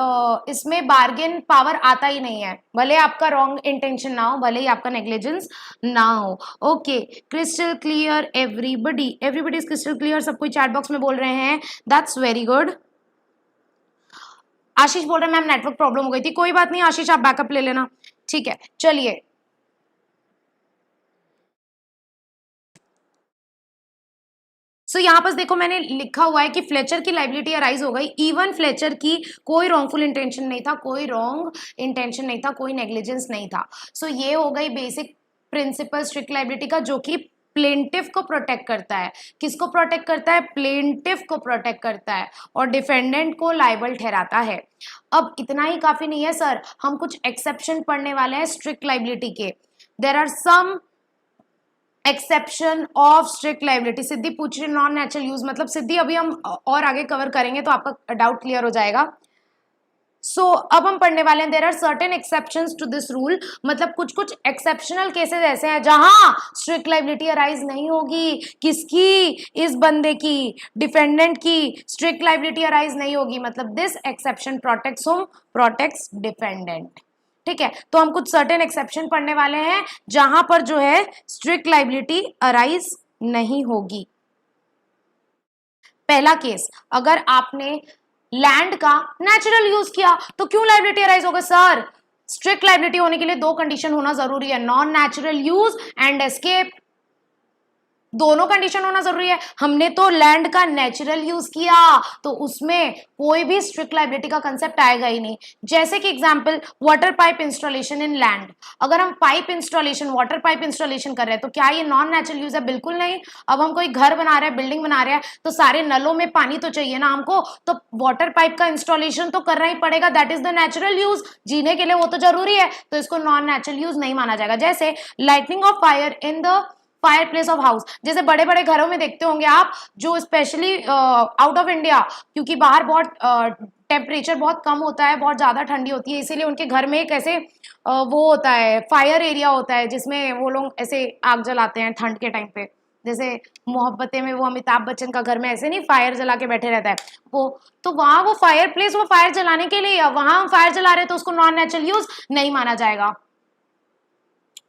इसमें बार्गेन पावर आता ही नहीं है, भले आपका रॉन्ग इंटेंशन ना हो, भले ही आपका नेग्लिजेंस ना हो. Okay, crystal clear everybody? Everybody is crystal clear? सब कोई चैट बॉक्स में बोल रहे हैं. That's very good. आशीष बोल रहे हैं मैम नेटवर्क प्रॉब्लम हो गई थी. कोई बात नहीं आशीष, आप बैकअप ले लेना. ठीक है, चलिए. सो यहाँ पर देखो मैंने लिखा हुआ है कि फ्लेचर की लाइबिलिटी अराइज हो गई. इवन फ्लेचर की कोई रॉन्गफुल इंटेंशन नहीं था, कोई रॉन्ग इंटेंशन नहीं था, कोई नेग्लिजेंस नहीं था. सो ये हो गई बेसिक प्रिंसिपल स्ट्रिक्ट लाइबिलिटी का, जो कि प्लेंटिफ को प्रोटेक्ट करता है. किसको प्रोटेक्ट करता है? प्लेंटिफ को प्रोटेक्ट करता है और डिफेंडेंट को लाइबल ठहराता है. अब इतना ही काफी नहीं है सर, हम कुछ एक्सेप्शन पढ़ने वाले हैं स्ट्रिक्ट लाइबिलिटी के. There are some exception of strict liability. Siddhi पूछ रही नॉन नेचुरल यूज मतलब, सिद्धि अभी हम और आगे कवर करेंगे तो आपका डाउट क्लियर हो जाएगा. सो अब हम पढ़ने वाले हैं there are certain exceptions to this rule. मतलब कुछ कुछ एक्सेप्शनल केसेस ऐसे हैं जहां स्ट्रिक्ट लाइबिलिटी अराइज नहीं होगी. किसकी? इस बंदे की, डिफेंडेंट की स्ट्रिक्ट लाइबिलिटी अराइज नहीं होगी. मतलब दिस एक्सेप्शन प्रोटेक्ट्स हुम? Protects defendant. ठीक है, तो हम कुछ सर्टेन एक्सेप्शन पढ़ने वाले हैं जहां पर जो है स्ट्रिक्ट लाइबिलिटी अराइज नहीं होगी. पहला केस, अगर आपने लैंड का नेचुरल यूज किया तो क्यों लाइबिलिटी अराइज होगा सर? स्ट्रिक्ट लाइबिलिटी होने के लिए दो कंडीशन होना जरूरी है, non natural use and escape. दोनों कंडीशन होना जरूरी है. हमने तो लैंड का नेचुरल यूज किया तो उसमें कोई भी स्ट्रिक्ट लाइबिलिटी का कंसेप्ट आएगा ही नहीं. जैसे कि एग्जांपल वाटर पाइप इंस्टॉलेशन इन लैंड. अगर हम pipe installation, water pipe installation कर रहे हैं तो क्या ये नॉन नेचुरल यूज है? बिल्कुल नहीं. अब हम कोई घर बना रहे हैं, बिल्डिंग बना रहे हैं, तो सारे नलों में पानी तो चाहिए ना हमको, तो वाटर पाइप का इंस्टॉलेशन तो करना ही पड़ेगा. That is the natural use. जीने के लिए वो तो जरूरी है, तो इसको नॉन नेचुरल यूज नहीं माना जाएगा. जैसे lightning of fire in the fire place of house, जैसे बड़े बड़े घरों में देखते होंगे आप, जो स्पेशली आउट ऑफ इंडिया, क्योंकि बाहर बहुत टेम्परेचर बहुत कम होता है, बहुत ज़्यादा ठंडी होती है, इसीलिए उनके घर में एक ऐसे वो होता है, फायर एरिया होता है, जिसमें वो लोग ऐसे आग जलाते हैं ठंड के टाइम पे। जैसे मोहब्बतें में वो अमिताभ बच्चन का घर में ऐसे नहीं फायर जला के बैठे रहता है वो, तो वहां वो फायर प्लेस वो फायर जलाने के लिए, वहां हम फायर जला रहे हैं तो उसको नॉन नेचुरल यूज नहीं माना जाएगा।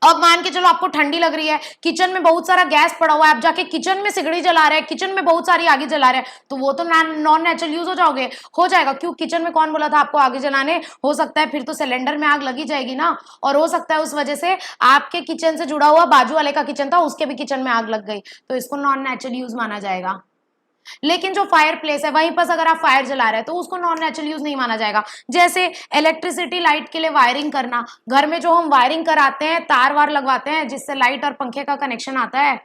अब मान के चलो आपको ठंडी लग रही है, किचन में बहुत सारा गैस पड़ा हुआ है, आप जाके किचन में सिगड़ी जला रहे हैं, किचन में बहुत सारी आगे जला रहे हैं, तो वो तो नॉन नेचुरल यूज हो जाएगा। क्यों? किचन में कौन बोला था आपको आगे जलाने? हो सकता है फिर तो सिलेंडर में आग लगी जाएगी ना, और हो सकता है उस वजह से आपके किचन से जुड़ा हुआ बाजू वाले का किचन था, उसके भी किचन में आग लग गई, तो इसको नॉन नेचुरल यूज माना जाएगा। लेकिन जो फायर प्लेस है वहीं पर अगर आप फायर जला रहे हैं तो उसको नॉन नेचुरल यूज नहीं माना जाएगा। जैसे इलेक्ट्रिसिटी लाइट के लिए वायरिंग करना, घर में जो हम वायरिंग कराते हैं, तार वार लगवाते हैं जिससे लाइट और पंखे का कनेक्शन आता है,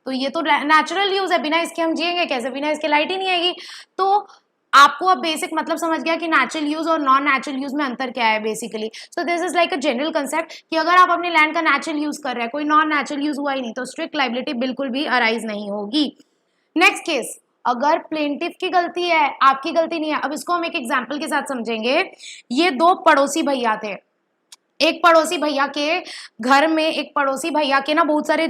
तो ये तो नेचुरल यूज है, बिना इसके हम जिएंगे कैसे? बिना इसके लाइट ही नहीं आएगी। तो आपको अब बेसिक मतलब समझ गया कि नेचुरल यूज और नॉन नेचुरल यूज में अंतर क्या है basically. So this is like a general concept कि अगर आप अपने लैंड का नेचुरल यूज कर रहे हैं, कोई नॉन नेचुरल यूज हुआ ही नहीं, तो स्ट्रिक्ट लायबिलिटी बिल्कुल भी अराइज नहीं होगी। नेक्स्ट केस, अगर प्लेंटिफ की गलती है, आपकी गलती नहीं है। अब इसको हम एक एग्जांपल के साथ समझेंगे। ये दो पड़ोसी भैया थे, एक पड़ोसी भैया के घर में, एक पड़ोसी भैया के ना बहुत सारे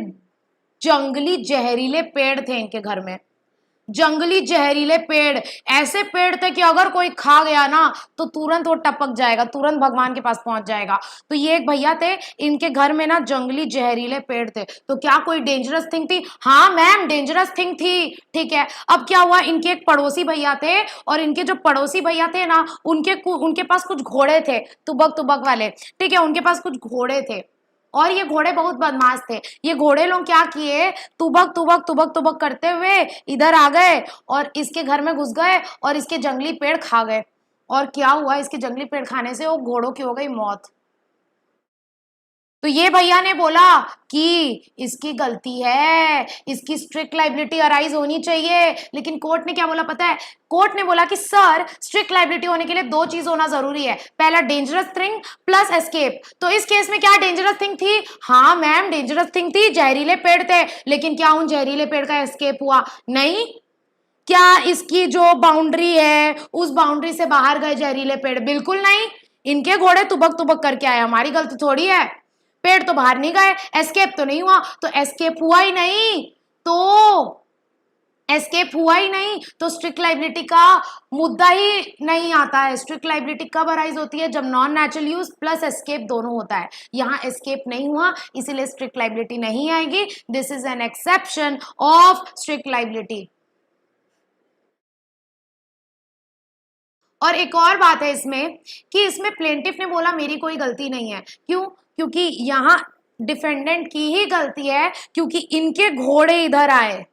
जंगली जहरीले पेड़ थे इनके घर में। जंगली जहरीले पेड़, ऐसे पेड़ थे कि अगर कोई खा गया ना तो तुरंत वो टपक जाएगा, तुरंत भगवान के पास पहुंच जाएगा। तो ये एक भैया थे, इनके घर में ना जंगली जहरीले पेड़ थे। तो क्या कोई डेंजरस थिंग थी? हाँ मैम, डेंजरस थिंग थी। ठीक है, अब क्या हुआ, इनके एक पड़ोसी भैया थे, और इनके जो पड़ोसी भैया थे ना, उनके पास कुछ घोड़े थे, तुबक तुबक वाले। ठीक है, उनके पास कुछ घोड़े थे, और ये घोड़े बहुत बदमाश थे। ये घोड़े लोग क्या किए, तुबक तुबक तुबक तुबक करते हुए इधर आ गए और इसके घर में घुस गए और इसके जंगली पेड़ खा गए। और क्या हुआ, इसके जंगली पेड़ खाने से वो घोड़ों की हो गई मौत। तो ये भैया ने बोला कि इसकी गलती है, इसकी स्ट्रिक्ट लायबिलिटी अराइज होनी चाहिए। लेकिन कोर्ट ने क्या बोला पता है? कोर्ट ने बोला कि सर, स्ट्रिक्ट लायबिलिटी होने के लिए दो चीज होना जरूरी है, पहला डेंजरस थिंग प्लस एस्केप। तो इस केस में क्या डेंजरस थिंग थी? हाँ मैम, डेंजरस थिंग थी, जहरीले पेड़ थे। लेकिन क्या उन जहरीले पेड़ का एस्केप हुआ? नहीं। क्या इसकी जो बाउंड्री है उस बाउंड्री से बाहर गए जहरीले पेड़? बिल्कुल नहीं। इनके घोड़े तुबक तुबक करके आए, हमारी गलती थोड़ी है। पेड़ तो बाहर नहीं गए, एस्केप तो नहीं हुआ, तो एस्केप हुआ ही नहीं, तो एस्केप हुआ ही नहीं, तो स्ट्रिक्ट लायबिलिटी का मुद्दा ही नहीं आता है। स्ट्रिक्ट लायबिलिटी कब अराइज होती है? जब non natural use plus escape दोनों होता है। यहाँ एस्केप नहीं हुआ, इसीलिए स्ट्रिक्ट लायबिलिटी नहीं आएगी। This is an exception of strict liability. और एक और बात है इसमें कि इसमें प्लेंटिफ ने बोला मेरी कोई गलती नहीं है। क्यों? क्योंकि यहाँ डिफेंडेंट की ही गलती है, क्योंकि इनके घोड़े इधर आए।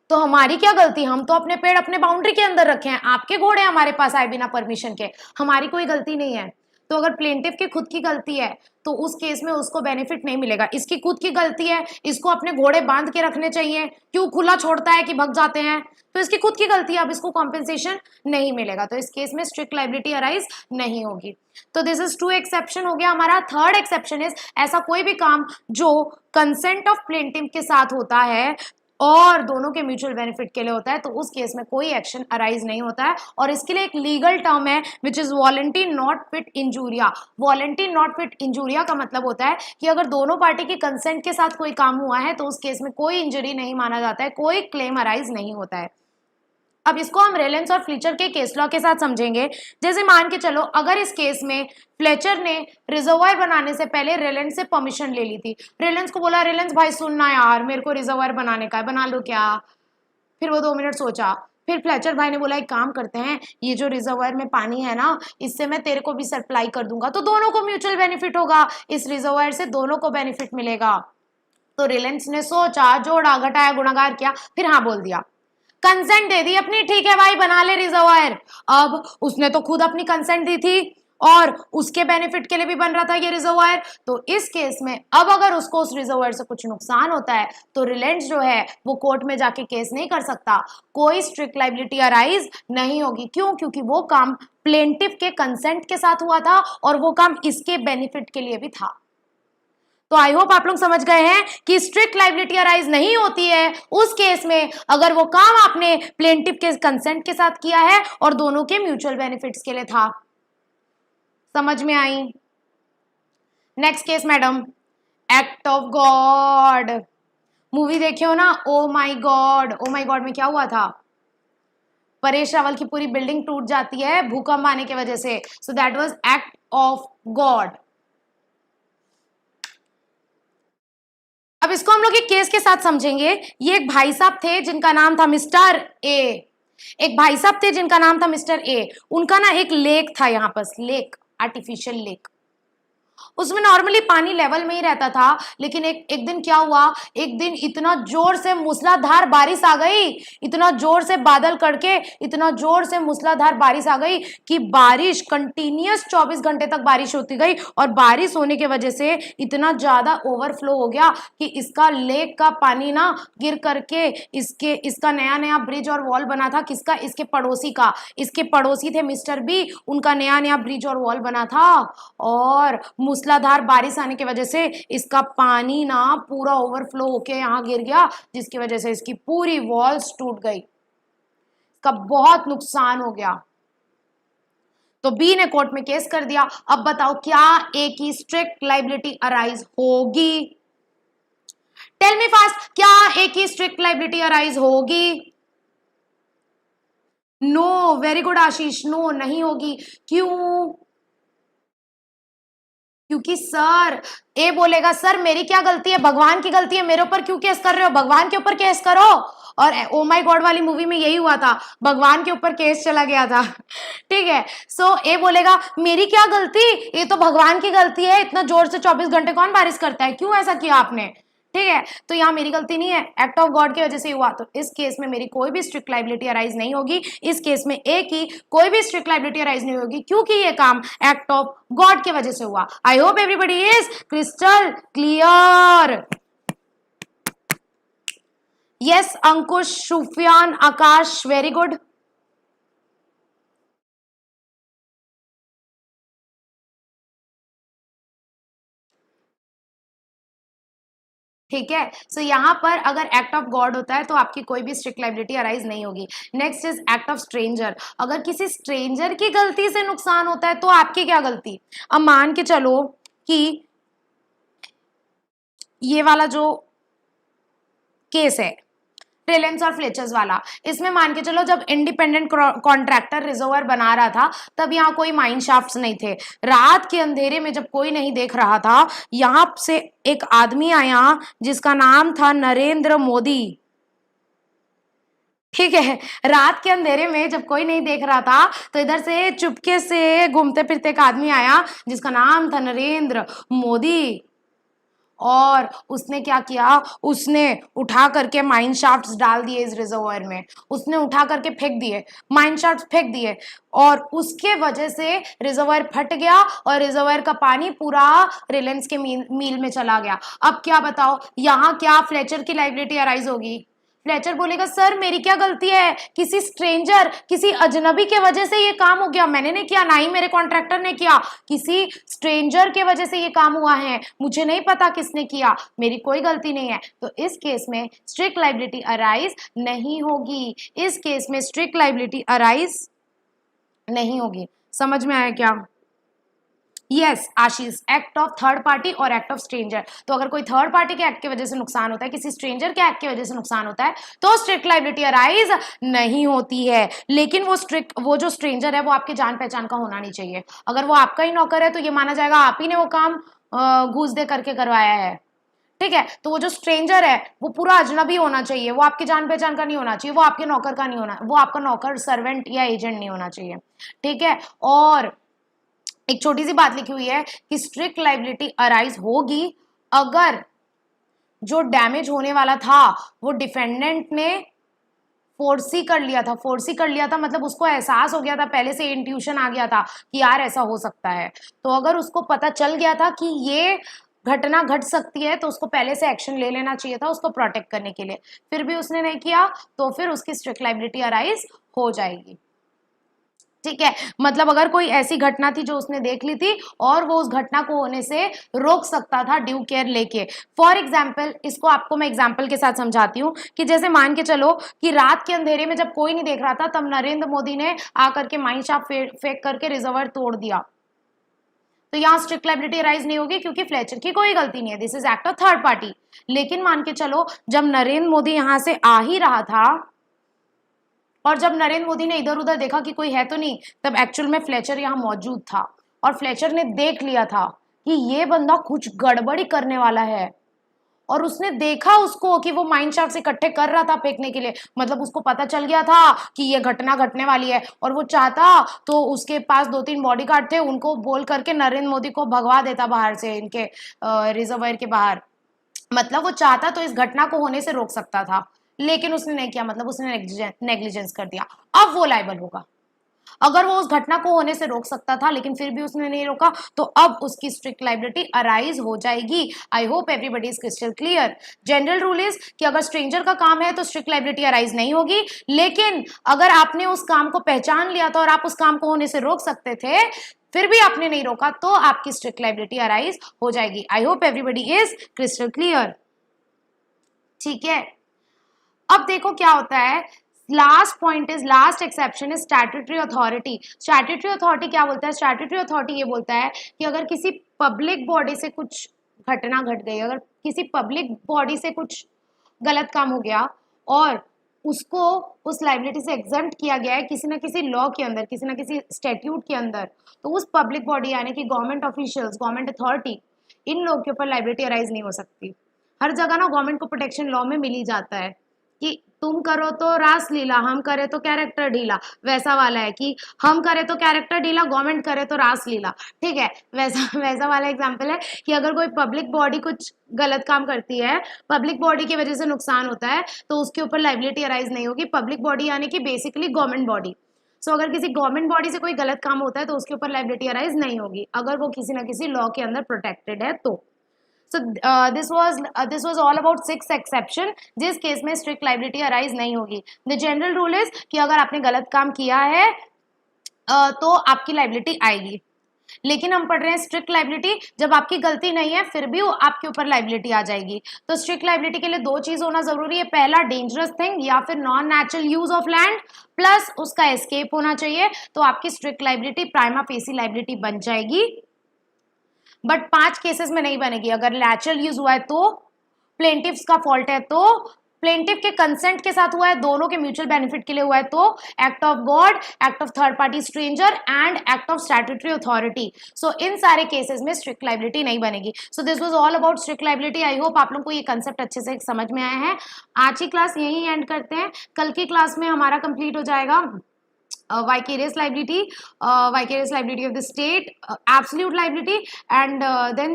तो हमारी क्या गलती? हम तो अपने पेड़ अपने बाउंड्री के अंदर रखे हैं, आपके घोड़े हमारे पास आए बिना परमिशन के, हमारी कोई गलती नहीं है। तो अगर प्लेंटिफ की खुद की गलती है तो उस केस में उसको बेनिफिट नहीं मिलेगा। इसकी खुद की गलती है, इसको अपने घोड़े बांध के रखने चाहिए, क्यों खुला छोड़ता है कि भग जाते हैं? तो इसकी खुद की गलती है, अब इसको कॉम्पेंसेशन नहीं मिलेगा, तो इस केस में स्ट्रिक्ट लायबिलिटी अराइज नहीं होगी। तो दिस इज 2 एक्सेप्शन हो गया। हमारा थर्ड एक्सेप्शन इज ऐसा कोई भी काम जो कंसेंट ऑफ प्लेंटिफ के साथ होता है और दोनों के म्यूचुअल बेनिफिट के लिए होता है, तो उस केस में कोई एक्शन अराइज नहीं होता है। और इसके लिए एक लीगल टर्म है which is volenti non fit injuria. Volenti non fit injuria का मतलब होता है कि अगर दोनों पार्टी की कंसेंट के साथ कोई काम हुआ है तो उस केस में कोई इंजरी नहीं माना जाता है, कोई क्लेम अराइज नहीं होता है। अब इसको हम रेलेंस और फ्लेचर के केस लॉ के साथ समझेंगे। जैसे मान के चलो, अगर इस केस में फ्लेचर ने रिजर्वायर बनाने से पहले रेलेंस से परमिशन ले ली थी, रेलेंस को बोला रेलेंस भाई सुनना यार, मेरे को रिजर्वायर बनाने का है, बना लो क्या? फिर वो 2 मिनट सोचा, फिर फ्लेचर भाई ने बोला एक काम करते हैं, ये जो रिजर्वायर में पानी है ना, इससे मैं तेरे को भी सप्लाई कर दूंगा, तो दोनों को म्यूचुअल बेनिफिट होगा, इस रिजर्वायर से दोनों को बेनिफिट मिलेगा। तो रिलायंस ने सोचा, जोड़ा घटाया गुणाकार किया, फिर हाँ बोल दिया, कंसेंट दे दी अपनी, ठीक है भाई बना ले रिजर्वायर। अब उसने तो खुद अपनी कंसेंट दी थी और उसके बेनिफिट के लिए भी बन रहा था ये रिजर्वायर। तो इस केस में अब अगर उसको उस रिजर्वायर से कुछ नुकसान होता है तो रिलायंस जो है वो कोर्ट में जाके केस नहीं कर सकता, कोई स्ट्रिक्ट लायबिलिटी अराइज नहीं होगी। क्यों? क्योंकि वो काम प्लेंटिफ के कंसेंट के साथ हुआ था और वो काम इसके बेनिफिट के लिए भी था। तो आई होप आप लोग समझ गए हैं कि स्ट्रिक्ट लायबिलिटी अराइज नहीं होती है उस केस में अगर वो काम आपने प्लेंटिफ के कंसेंट के साथ किया है और दोनों के म्यूचुअल बेनिफिट्स के लिए था। समझ में आई? Next case madam, act of God. Movie देखे हो ना, ओ माई गॉड। ओ माई गॉड में क्या हुआ था? परेश रावल की पूरी बिल्डिंग टूट जाती है भूकंप आने की वजह से। So that was act of God. अब इसको हम लोग एक केस के साथ समझेंगे। ये एक भाई साहब थे जिनका नाम था मिस्टर ए। एक भाई साहब थे जिनका नाम था मिस्टर ए। उनका ना एक लेक था, यहाँ पर लेक, आर्टिफिशियल लेक। उसमें नॉर्मली पानी लेवल में ही रहता था, लेकिन एक दिन क्या हुआ, एक दिन इतना जोर से मूसलाधार बारिश आ गई, इतना जोर से बादल करके इतना जोर से मूसलाधार बारिश आ गई कि बारिश कंटिन्यूअस 24 घंटे तक बारिश होती गई। और बारिश होने की वजह से इतना ज्यादा ओवरफ्लो हो गया कि इसका लेक का पानी ना गिर करके इसका नया नया ब्रिज और वॉल बना था। किसका? इसके पड़ोसी का। इसके पड़ोसी थे मिस्टर बी, उनका नया नया ब्रिज और वॉल बना था। और मूसलाधार बारिश आने की वजह से इसका पानी ना पूरा ओवरफ्लो होके यहाँ गिर गया, जिसकी वजह से इसकी पूरी वॉल्स टूट गई, इसका बहुत नुकसान हो गया। तो बी ने कोर्ट में केस कर दिया। अब बताओ क्या ए की स्ट्रिक्ट लायबिलिटी अराइज होगी? टेल मी फास्ट, क्या ए की स्ट्रिक्ट लायबिलिटी अराइज होगी? नो। वेरी गुड आशीष, नो नहीं होगी। क्यों? क्योंकि सर ए बोलेगा सर मेरी क्या गलती है, भगवान की गलती है, मेरे ऊपर क्यों केस कर रहे हो, भगवान के ऊपर केस करो। और ओ माई गॉड वाली मूवी में यही हुआ था, भगवान के ऊपर केस चला गया था। ठीक है, सो ए बोलेगा मेरी क्या गलती, ये तो भगवान की गलती है, इतना जोर से 24 घंटे कौन बारिश करता है, क्यों ऐसा किया आपने? ठीक है, तो यहाँ मेरी गलती नहीं है, एक्ट ऑफ गॉड की वजह से हुआ। तो इस केस में मेरी कोई भी स्ट्रिक्ट लायबिलिटी अराइज नहीं होगी। इस केस में ए की कोई भी स्ट्रिक्ट लायबिलिटी अराइज नहीं होगी, क्योंकि ये काम एक्ट ऑफ गॉड की वजह से हुआ। I hope everybody is crystal clear. Yes Ankush, Sufiyan, Akash, very good. ठीक है, सो यहाँ पर अगर एक्ट ऑफ गॉड होता है तो आपकी कोई भी स्ट्रिक्ट लायबिलिटी अराइज नहीं होगी। Next is act of stranger. अगर किसी स्ट्रेंजर की गलती से नुकसान होता है तो आपकी क्या गलती? अब मान के चलो कि ये वाला जो केस है रिलायंस और फ्लेचर्स वाला, इसमें मान के चलो जब इंडिपेंडेंट कॉन्ट्रैक्टर रिजर्वर बना रहा था तब यहाँ कोई माइन शाफ्ट्स नहीं थे। रात के अंधेरे में जब कोई नहीं देख रहा था, यहाँ से एक आदमी आया जिसका नाम था नरेंद्र मोदी। ठीक है, रात के अंधेरे में जब कोई नहीं देख रहा था तो इधर से चुपके से घूमते फिरते एक आदमी आया जिसका नाम था नरेंद्र मोदी। और उसने क्या किया, उसने उठा करके माइन शाफ्ट्स डाल दिए इस रिजर्वायर में, उसने उठा करके फेंक दिए, माइन शाफ्ट्स फेंक दिए, और उसके वजह से रिजर्वायर फट गया और रिजर्वायर का पानी पूरा रिलायंस के मील में चला गया। अब क्या बताओ यहाँ क्या फ्लेचर की लायबिलिटी अराइज होगी? फ्लेचर बोलेगा सर मेरी क्या गलती है, किसी स्ट्रेंजर, किसी अजनबी के वजह से ये काम हो गया, मैंने नहीं किया, ना ही मेरे कॉन्ट्रैक्टर ने किया, किसी स्ट्रेंजर के वजह से ये काम हुआ है, मुझे नहीं पता किसने किया, मेरी कोई गलती नहीं है। तो इस केस में स्ट्रिक्ट लायबिलिटी अराइज नहीं होगी। इस केस में स्ट्रिक्ट लायबिलिटी अराइज नहीं होगी। समझ में आया क्या? Yes Ashish, act of third party और एक्ट ऑफ स्ट्रेंजर। तो अगर कोई थर्ड पार्टी के एक्ट की वजह से नुकसान होता है, किसी स्ट्रेंजर के एक्ट की वजह से नुकसान होता है, तो स्ट्रिक्ट लायबिलिटी अराइज नहीं होती है। लेकिन वो जो स्ट्रेंजर है वो आपकी जान पहचान का होना नहीं चाहिए। अगर वो आपका ही नौकर है तो ये माना जाएगा आप ही ने वो काम घूस दे करके करवाया है। ठीक है, तो वो जो स्ट्रेंजर है वो पूरा अजनबी होना चाहिए, वो आपकी जान पहचान का नहीं होना चाहिए, वो आपके नौकर का नहीं होना, वो आपका नौकर, सर्वेंट या एजेंट नहीं होना चाहिए। ठीक है, और एक छोटी सी बात लिखी हुई है कि स्ट्रिक्ट लायबिलिटी अराइज होगी अगर जो डैमेज होने वाला था वो डिफेंडेंट ने फोर्सी कर लिया था। फोर्सी कर लिया था मतलब उसको एहसास हो गया था, पहले से इंट्यूशन आ गया था कि यार ऐसा हो सकता है। तो अगर उसको पता चल गया था कि ये घटना घट सकती है तो उसको पहले से एक्शन ले लेना चाहिए था उसको प्रोटेक्ट करने के लिए, फिर भी उसने नहीं किया तो फिर उसकी स्ट्रिक्ट लायबिलिटी अराइज हो जाएगी। ठीक है, मतलब अगर कोई ऐसी घटना थी जो उसने देख ली थी और वो उस घटना को होने से रोक सकता था ड्यू केयर लेके। फॉर एग्जाम्पल, इसको आपको मैं एग्जाम्पल के साथ समझाती हूँ कि जैसे मान के चलो कि रात के अंधेरे में जब कोई नहीं देख रहा था तब नरेंद्र मोदी ने आकर के माइन शाफ्ट फेंक करके रिजर्वर तोड़ दिया, तो यहाँ स्ट्रिक्ट लायबिलिटी अराइज नहीं होगी क्योंकि फ्लेचर की कोई गलती नहीं है, this is act of third party. लेकिन मान के चलो जब नरेंद्र मोदी यहाँ से आ ही रहा था और जब नरेंद्र मोदी ने इधर उधर देखा कि कोई है तो नहीं, तब एक्चुअल में फ्लेचर यहाँ मौजूद था और फ्लेचर ने देख लिया था कि ये बंदा कुछ गड़बड़ी करने वाला है, और उसने देखा उसको कि वो माइन शाफ्ट इकट्ठे कर रहा था फेंकने के लिए, मतलब उसको पता चल गया था कि ये घटना घटने वाली है, और वो चाहता तो उसके पास 2-3 बॉडीगार्ड थे, उनको बोल करके नरेंद्र मोदी को भगवा देता बाहर से, इनके रिजर्वायर के बाहर। मतलब वो चाहता तो इस घटना को होने से रोक सकता था, लेकिन उसने नहीं किया, मतलब उसने नेग्लिजेंस कर दिया। अब वो लायबल होगा। अगर वो उस घटना को होने से रोक सकता था लेकिन फिर भी उसने नहीं रोका, तो अब उसकी स्ट्रिक्ट लायबिलिटी अराइज हो जाएगी। आई hope everybody is crystal clear. General rule is कि अगर स्ट्रेंजर का काम है तो स्ट्रिक्ट लायबिलिटी अराइज नहीं होगी, लेकिन अगर आपने उस काम को पहचान लिया था और आप उस काम को होने से रोक सकते थे, फिर भी आपने नहीं रोका, तो आपकी स्ट्रिक्ट लायबिलिटी अराइज हो जाएगी। आई hope everybody is crystal clear. ठीक है, अब देखो क्या होता है, last point is, last exception is statutory authority. Statutory authority क्या बोलता है? स्टैट्यूटरी अथॉरिटी ये बोलता है कि अगर किसी पब्लिक बॉडी से कुछ घटना घट गई, अगर किसी पब्लिक बॉडी से कुछ गलत काम हो गया और उसको उस लाइबिलिटी से एग्जम्प्ट किया गया है किसी ना किसी लॉ के अंदर, किसी ना किसी स्टैट्यूट के अंदर, तो उस पब्लिक बॉडी यानी कि गवर्नमेंट ऑफिशियल्स, गवर्नमेंट अथॉरिटी, इन लोग के ऊपर लाइबिलिटी अराइज नहीं हो सकती। हर जगह ना गवर्नमेंट को प्रोटेक्शन लॉ में मिल ही जाता है कि तुम करो तो रास लीला, हम करे तो कैरेक्टर ढीला, वैसा वाला है कि हम करे तो कैरेक्टर ढीला, गवर्नमेंट करे तो रास लीला। ठीक है, वैसा वैसा वाला एग्जांपल है कि अगर कोई पब्लिक बॉडी कुछ गलत काम करती है, पब्लिक बॉडी की वजह से नुकसान होता है, तो उसके ऊपर लाइबिलिटी अराइज नहीं होगी। पब्लिक बॉडी यानी कि बेसिकली गवर्नमेंट बॉडी। सो अगर किसी गवर्नमेंट बॉडी से कोई गलत काम होता है तो उसके ऊपर लाइबिलिटी अराइज नहीं होगी, अगर वो किसी ना किसी लॉ के अंदर प्रोटेक्टेड है तो। So this was all about 6 exception जिस केस में strict liability arise नहीं होगी। The general rule is कि अगर आपने गलत काम किया है तो आपकी liability आएगी, लेकिन हम पढ़ रहे हैं स्ट्रिक्ट लाइबिलिटी जब आपकी गलती नहीं है फिर भी आपके ऊपर लाइबिलिटी आ जाएगी। तो स्ट्रिक्ट लाइबिलिटी के लिए 2 चीज होना जरूरी है, पहला डेंजरस थिंग या फिर non natural use of land, plus उसका एस्केप होना चाहिए, तो आपकी strict liability prima facie liability बन जाएगी। बट 5 केसेस में नहीं बनेगी, अगर नेचुरल यूज हुआ है तो, प्लेंटिफ्स का फॉल्ट है तो, प्लेंटिफ के कंसेंट के साथ हुआ है, दोनों के म्यूचुअल बेनिफिट के लिए हुआ है तो, act of God, act of third party stranger and act of statutory authority. So इन सारे केसेस में स्ट्रिक्ट लाइबिलिटी नहीं बनेगी। So this was all about strict liability. I hope आप लोगों को ये कंसेप्ट अच्छे से समझ में आया है। आज की क्लास यहीं एंड करते हैं, कल की क्लास में हमारा कंप्लीट हो जाएगा vicarious liability of the state, absolute liability and then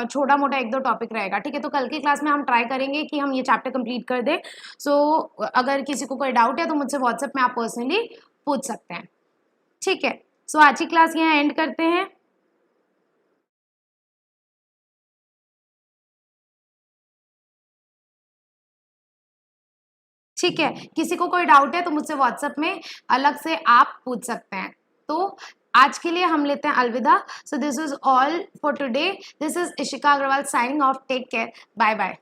छोटा मोटा 1-2 टॉपिक रहेगा। ठीक है, तो कल की क्लास में हम ट्राई करेंगे कि हम ये चैप्टर कंप्लीट कर दें। सो अगर किसी को कोई डाउट है तो मुझसे व्हाट्सएप में आप पर्सनली पूछ सकते हैं। ठीक है, सो आज की क्लास यहाँ एंड करते हैं। ठीक है, किसी को कोई डाउट है तो मुझसे व्हाट्सएप में अलग से आप पूछ सकते हैं। तो आज के लिए हम लेते हैं अलविदा। So this is all for today. This is Ishika Agarwal signing off. Take care, bye bye.